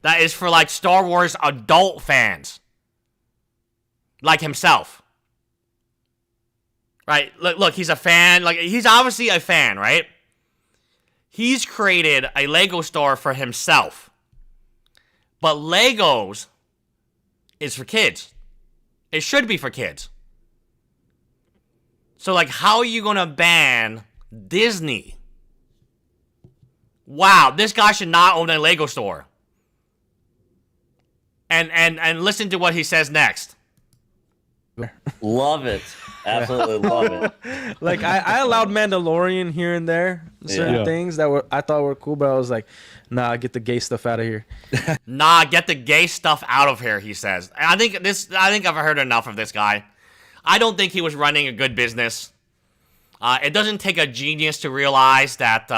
that is for, like, Star Wars adult fans. Like himself. Right? Look, he's a fan. Like, he's obviously a fan, right? He's created a Lego store for himself. But Legos is for kids. It should be for kids. So, like, how are you going to ban Disney? Wow, this guy should not own a Lego store. And listen to what he says next. Love it. Absolutely love it. Like, I allowed Mandalorian here and there, certain things that I thought were cool, but I was like, nah, get the gay stuff out of here. Nah, get the gay stuff out of here, he says. I think I've heard enough of this guy. I don't think he was running a good business. It doesn't take a genius to realize that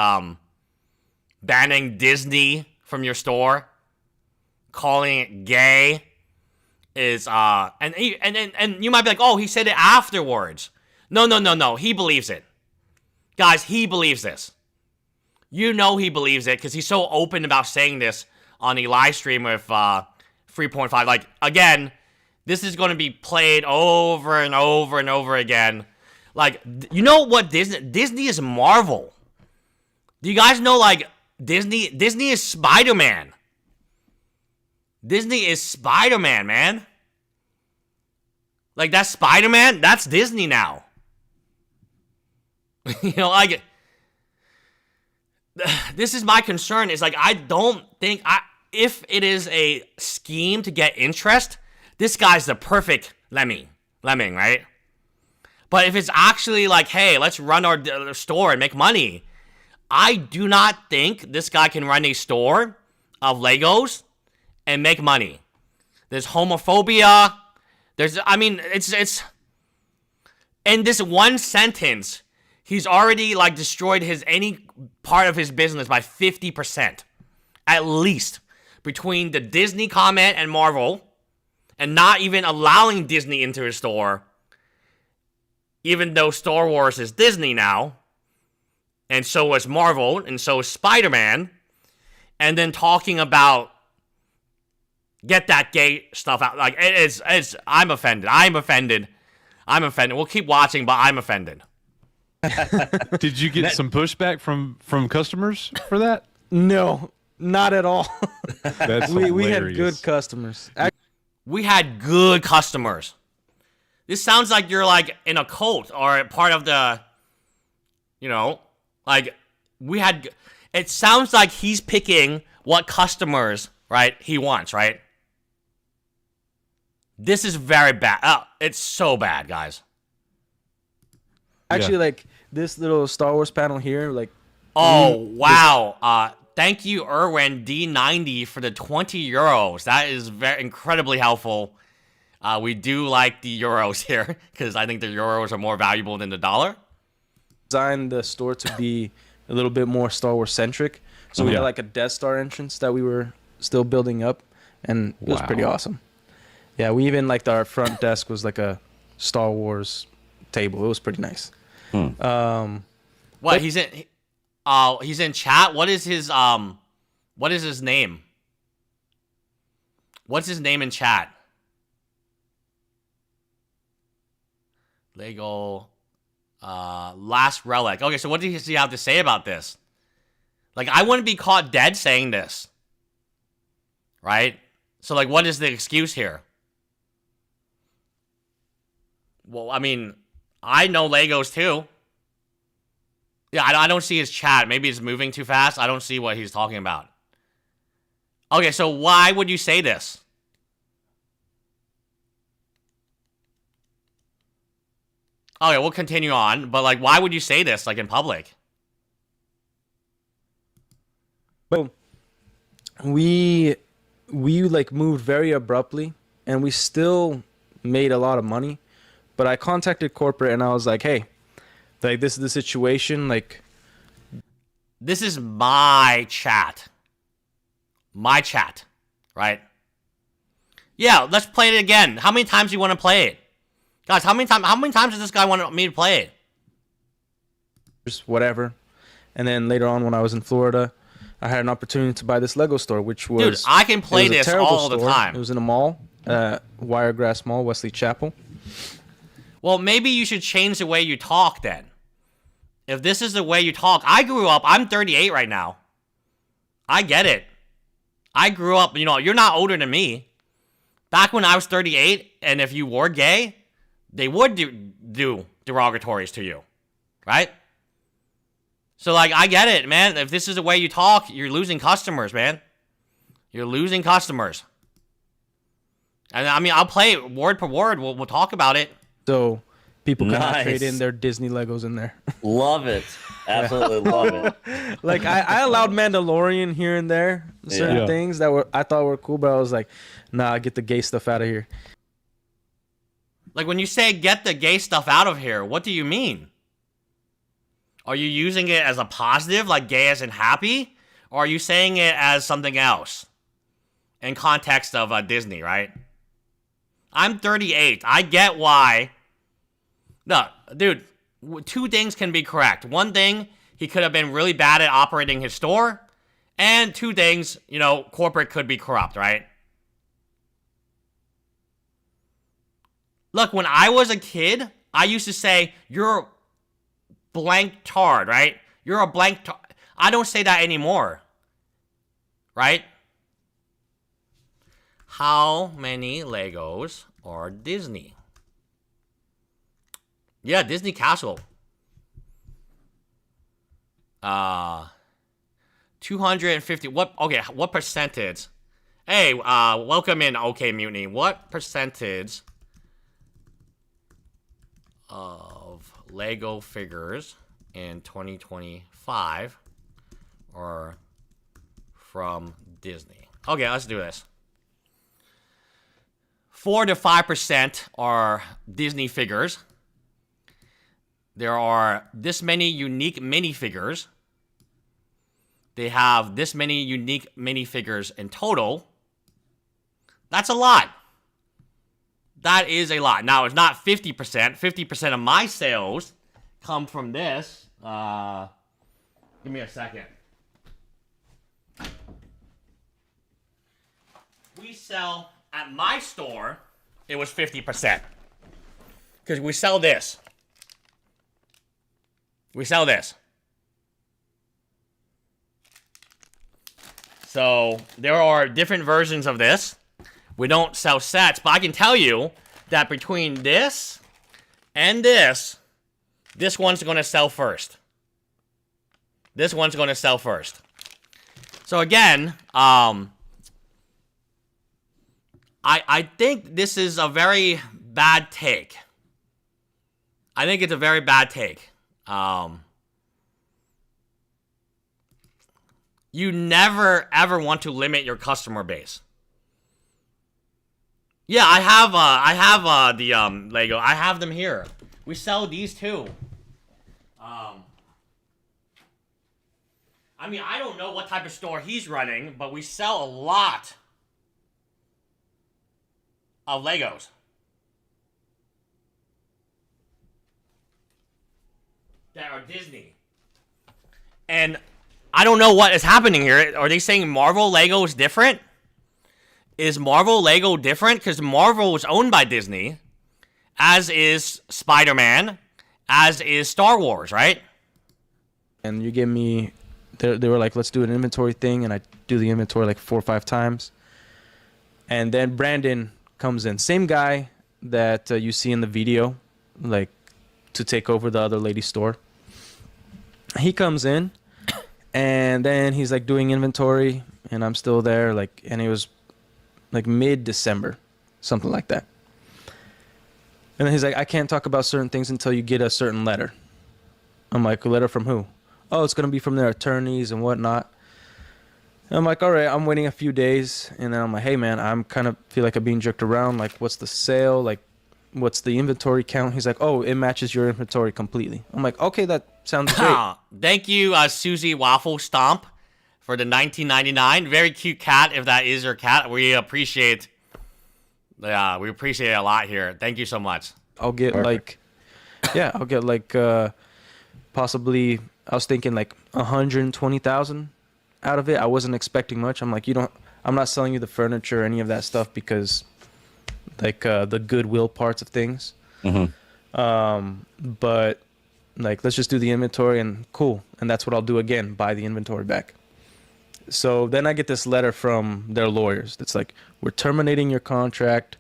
banning Disney from your store, calling it gay, is and you might be like, oh, he said it afterwards. No. He believes it. Guys, he believes this. You know he believes it because he's so open about saying this on the live stream with 3.5. Like, again, this is going to be played over and over and over again. Like, you know what Disney is Marvel. Do you guys know, like, Disney is Spider-Man. Disney is Spider-Man, man. Like, that's Spider-Man, that's Disney now. You know, like, this is my concern. Is like, I don't think, if it is a scheme to get interest, this guy's the perfect lemming, right? But if it's actually like, hey, let's run our store and make money, I do not think this guy can run a store of Legos and make money. There's homophobia. It's in this one sentence, he's already, like, destroyed any part of his business by 50%. At least. Between the Disney comment and Marvel, and not even allowing Disney into his store, even though Star Wars is Disney now, and so is Marvel, and so is Spider-Man, and then talking about get that gay stuff out. Like, I'm offended. We'll keep watching, but I'm offended. Did you get some pushback from customers for that? No, not at all. That's we had good customers. We had good customers. This sounds like you're, like, in a cult or part of the, you know, like, we had, it sounds like he's picking what customers, right, he wants, right? This is very bad. Oh, it's so bad, guys. Actually, like this little Star Wars panel here, like. Oh, wow. Thank you, Erwin D90 for the 20 euros. That is very incredibly helpful. We do like the euros here because I think the euros are more valuable than the dollar. Designed the store to be a little bit more Star Wars centric. So we had like a Death Star entrance that we were still building up, and it was pretty awesome. Yeah, we even like our front desk was like a Star Wars table. It was pretty nice. What he's in chat. What is his name? What's his name in chat? Lego Last Relic. Okay, so what does he have to say about this? Like, I wouldn't be caught dead saying this. Right? So, like, what is the excuse here? Well, I mean, I know Legos too. Yeah, I don't see his chat. Maybe it's moving too fast. I don't see what he's talking about. Okay, so why would you say this? Okay, we'll continue on. But, like, why would you say this, like, in public? Well, we like moved very abruptly, and we still made a lot of money. But I contacted corporate, and I was like, hey, like, this is the situation, like... This is my chat. My chat, right? Yeah, let's play it again. How many times do you want to play it? Guys, how many times does this guy want me to play it? Just whatever. And then later on, when I was in Florida, I had an opportunity to buy this Lego store, which was... Dude, I can play this all the time. It was in a mall, Wiregrass Mall, Wesley Chapel. Well, maybe you should change the way you talk then. If this is the way you talk, I grew up, I'm 38 right now. I get it. I grew up, you know, you're not older than me. Back when I was 38, and if you were gay, they would do derogatories to you, right? So, like, I get it, man. If this is the way you talk, you're losing customers, man. You're losing customers. And, I mean, I'll play it word per word. We'll talk about it. So people can trade in their Disney Legos in there. Love it. Absolutely love it. Like, I allowed Mandalorian here and there, certain things that I thought were cool, but I was like, nah, get the gay stuff out of here. Like, when you say get the gay stuff out of here, what do you mean? Are you using it as a positive, like gay as in happy? Or are you saying it as something else? In context of Disney, right? I'm 38. I get why. No, dude, two things can be correct. One thing, he could have been really bad at operating his store. And two things, you know, corporate could be corrupt, right? Look, when I was a kid, I used to say, you're blank tard, right? You're a blank tard. I don't say that anymore. Right? How many Legos are Disney? Yeah, Disney Castle. 250. What percentage? Hey, welcome in, OK Mutiny. What percentage of Lego figures in 2025 are from Disney? Okay, let's do this. 4 to 5% are Disney figures. There are this many unique minifigures. They have this many unique minifigures in total. That's a lot. That is a lot. Now, it's not 50%. 50% of my sales come from this. Give me a second. We sell, at my store, it was 50%. Because we sell this. We sell this. So, there are different versions of this. We don't sell sets, but I can tell you that between this and this one's going to sell first. This one's going to sell first. So again, I think this is a very bad take. I think it's a very bad take. You never ever want to limit your customer base. Yeah, I have the Lego. I have them here. We sell these too. I mean, I don't know what type of store he's running, but we sell a lot of Legos. That are Disney. And I don't know what is happening here. Are they saying Marvel Lego is different? Is Marvel Lego different? Because Marvel is owned by Disney, as is Spider-Man, as is Star Wars, right? And you give me, they were like, let's do an inventory thing, and I do the inventory like 4 or 5 times. And then Brandon comes in. Same guy that you see in the video, like, to take over the other lady's store. He comes in, and then he's like doing inventory, and I'm still there, like, and it was like mid-December, something like that. And then he's like, I can't talk about certain things until you get a certain letter. I'm like, a letter from who? Oh, it's going to be from their attorneys and whatnot. And I'm like, all right, I'm waiting a few days. And then I'm like, hey, man, I'm kind of feel like I'm being jerked around. Like, what's the sale? Like, what's the inventory count? He's like, oh, it matches your inventory completely. I'm like, okay, that sounds great. Thank you, Susie Waffle Stomp, for the $19.99. Very cute cat, if that is your cat. We appreciate it a lot here. Thank you so much. I'll get like, yeah, I'll get like possibly, I was thinking like 120,000 out of it. I wasn't expecting much. I'm like, I'm not selling you the furniture or any of that stuff because like the goodwill parts of things. But like, let's just do the inventory and cool. And that's what I'll do again, buy the inventory back. So then I get this letter from their lawyers that's like, we're terminating your contract.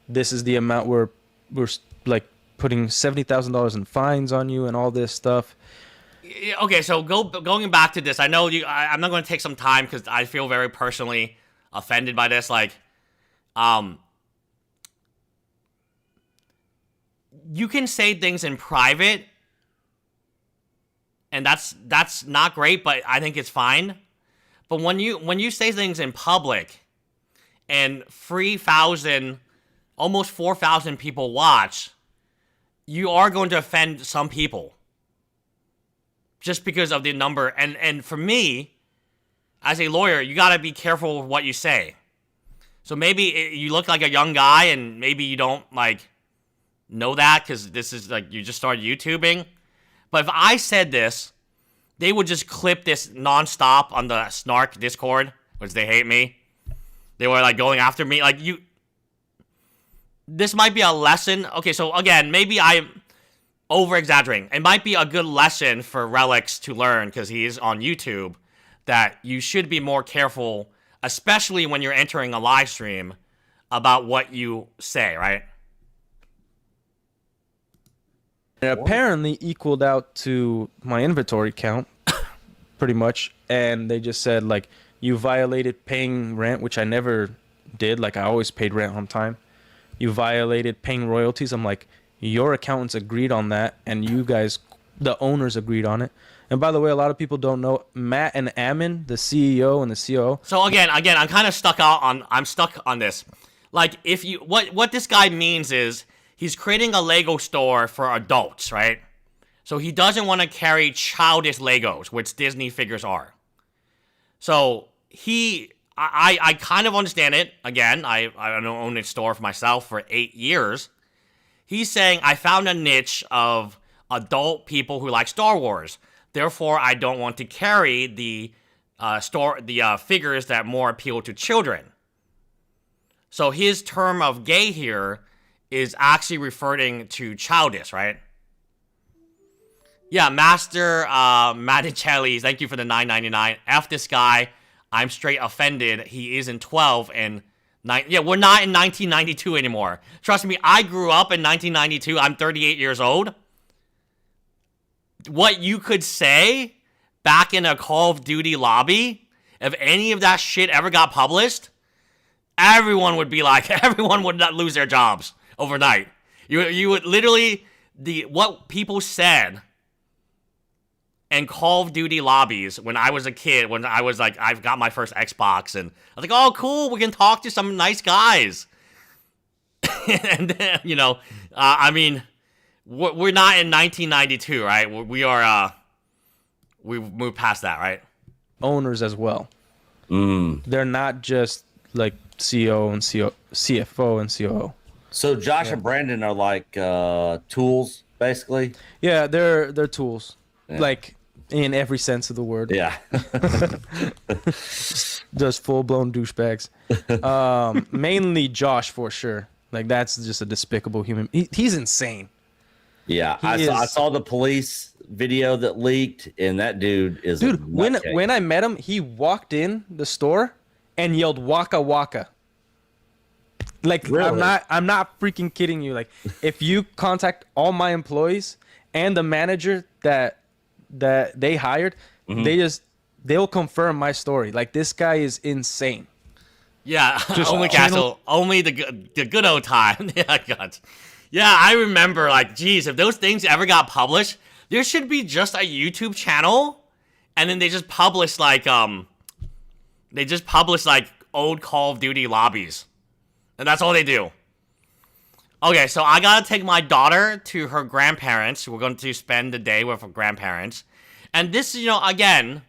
This is the amount we're like putting $70,000 in fines on you and all this stuff. Okay, so going back to this, I know I'm not going to take some time because I feel very personally offended by this. Like, you can say things in private, and that's not great, but I think it's fine. But when you say things in public, and 3,000, almost 4,000 people watch, you are going to offend some people. Just because of the number. And for me, as a lawyer, you got to be careful with what you say. So maybe you look like a young guy and maybe you don't like know that because this is like you just started YouTubing. But if I said this, they would just clip this nonstop on the Snark Discord, which they hate me. They were like going after me. Like this might be a lesson. Okay, so again, maybe I'm over-exaggerating. It might be a good lesson for Relics to learn, because he is on YouTube, that you should be more careful, especially when you're entering a live stream, about what you say, right? It apparently equaled out to my inventory count, pretty much, and they just said, like, you violated paying rent, which I never did. Like, I always paid rent on time. You violated paying royalties. I'm like, your accountants agreed on that, and you guys, the owners, agreed on it. And by the way, a lot of people don't know, Matt and Ammon, the CEO and the COO. So again, I'm kind of stuck on this. Like, if you, what this guy means is, he's creating a Lego store for adults, right? So he doesn't want to carry childish Legos, which Disney figures are. So I kind of understand it. Again, I don't own a store for myself for 8 years. He's saying, I found a niche of adult people who like Star Wars. Therefore, I don't want to carry the figures that more appeal to children. So his term of gay here is actually referring to childish, right? Yeah, Master Maticelli, thank you for the $9.99. F this guy. I'm straight offended. He isn't 12 and... Yeah, we're not in 1992 anymore. Trust me, I grew up in 1992. I'm 38 years old. What you could say back in a Call of Duty lobby if any of that shit ever got published, everyone would be like, everyone would not lose their jobs overnight. You would literally, what people said in Call of Duty lobbies when I was a kid, when I was like, I've got my first Xbox, and I was like, oh, cool, we can talk to some nice guys. And then, you know, I mean, we're not in 1992, right? We've moved past that, right? Owners as well. They're not just like CEO and CFO and COO. So Josh and Brandon are like tools, basically. Yeah, they're tools, Yeah. like in every sense of the word. Yeah. Just full blown douchebags. Mainly Josh for sure. Like that's just a despicable human. He's insane. Yeah, I saw the police video that leaked, and that dude is dude. When I met him, he walked in the store and yelled "Waka Waka." Like Really? I'm not freaking kidding you. Like if you contact all my employees and the manager that they hired, they'll confirm my story. Like this guy is insane. Yeah, only Castle, only the good old time. Yeah, God. Yeah, I remember, like, geez, if those things ever got published, there should be just a YouTube channel, and then they just publish, like, old Call of Duty lobbies. And that's all they do. Okay, so I gotta take my daughter to her grandparents. We're going to spend the day with her grandparents. And this, you know, again,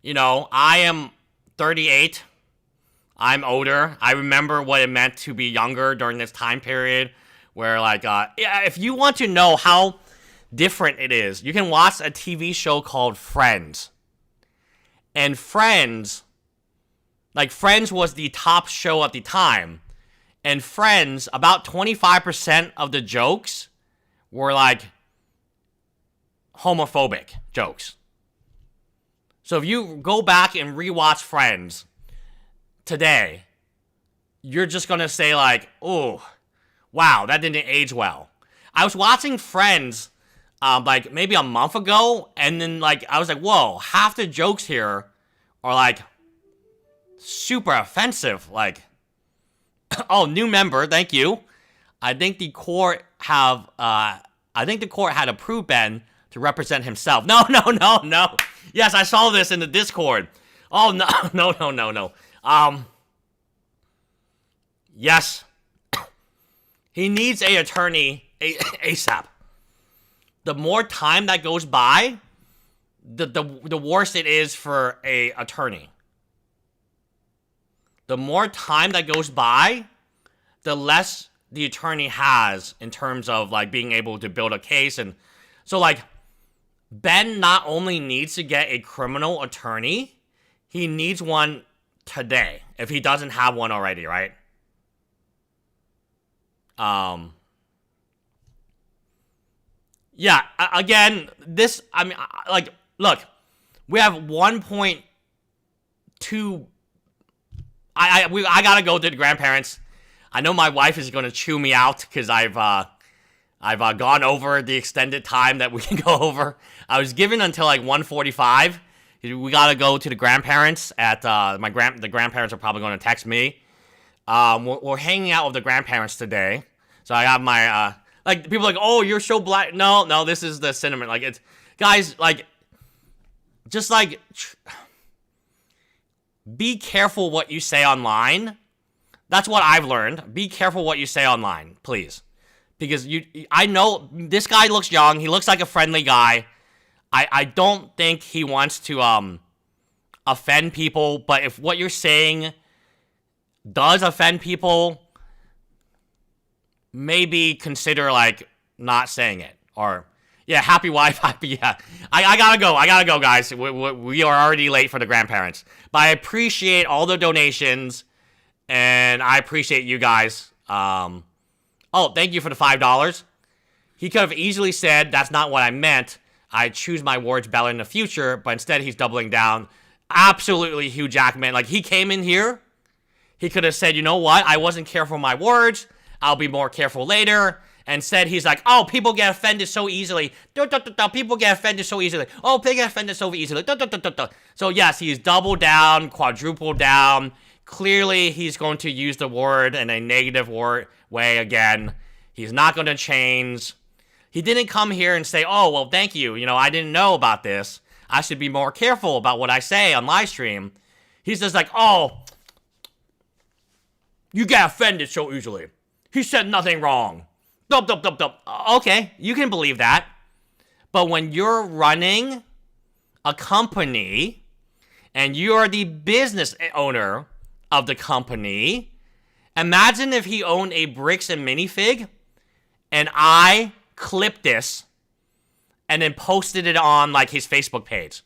you know, I am 38. I'm older. I remember what it meant to be younger during this time period where, like, yeah, if you want to know how different it is, you can watch a TV show called Friends. And Friends was the top show at the time. And Friends, about 25% of the jokes were, like, homophobic jokes. So if you go back and rewatch Friends today, you're just gonna say like, oh, wow, that didn't age well. I was watching Friends like maybe a month ago, and then like I was like, whoa, half the jokes here are like super offensive. Like, oh, new member, thank you. I think the court had approved Ben to represent himself. No. Yes, I saw this in the Discord. Oh no. Yes. He needs a attorney ASAP. The more time that goes by, the worse it is for a attorney. The more time that goes by, the less the attorney has in terms of like being able to build a case. And so like Ben not only needs to get a criminal attorney, he needs one today if he doesn't have one already, right? Yeah, again, this, I mean, like, look, we have 1.2, I gotta go to the grandparents. I know my wife is gonna chew me out because I've gone over the extended time that we can go over. I was given until like 1:45. We gotta go to the grandparents at, the grandparents are probably gonna text me. We're hanging out with the grandparents today. So I got my, like, people are like, oh, you're so black. No, this is the cinnamon. Like, it's, guys, like, just like, be careful what you say online. That's what I've learned. Be careful what you say online, please. Because I know this guy looks young. He looks like a friendly guy. I don't think he wants to, offend people. But if what you're saying does offend people, maybe consider like not saying it. Or yeah, happy wife, happy, yeah. I gotta go guys. We are already late for the grandparents, but I appreciate all the donations and I appreciate you guys. Oh, thank you for the $5. He could have easily said that's not what I meant. I choose my words better in the future, but instead he's doubling down. Absolutely, Hugh Jackman. Like, he came in here, he could have said, you know what, I wasn't careful with my words, I'll be more careful later, and said he's like, oh, people get offended so easily. People get offended so easily. Oh, people get offended so easily. So yes, he's doubled down, quadrupled down. Clearly, he's going to use the word in a negative way again. He's not going to change. He didn't come here and say, oh, well, thank you. You know, I didn't know about this. I should be more careful about what I say on live stream. He's just like, oh, you get offended so easily. He said nothing wrong. Okay, you can believe that. But when you're running a company and you're the business owner of the company, imagine if he owned a Bricks and Minifig and I clipped this and then posted it on like his Facebook page.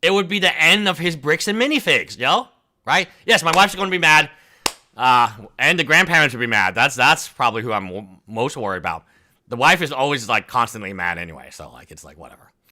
It would be the end of his Bricks and Minifigs, yo. Right? Yes, my wife's going to be mad. And the grandparents would be mad. That's probably who I'm most worried about. The wife is always like constantly mad anyway, so like it's like whatever.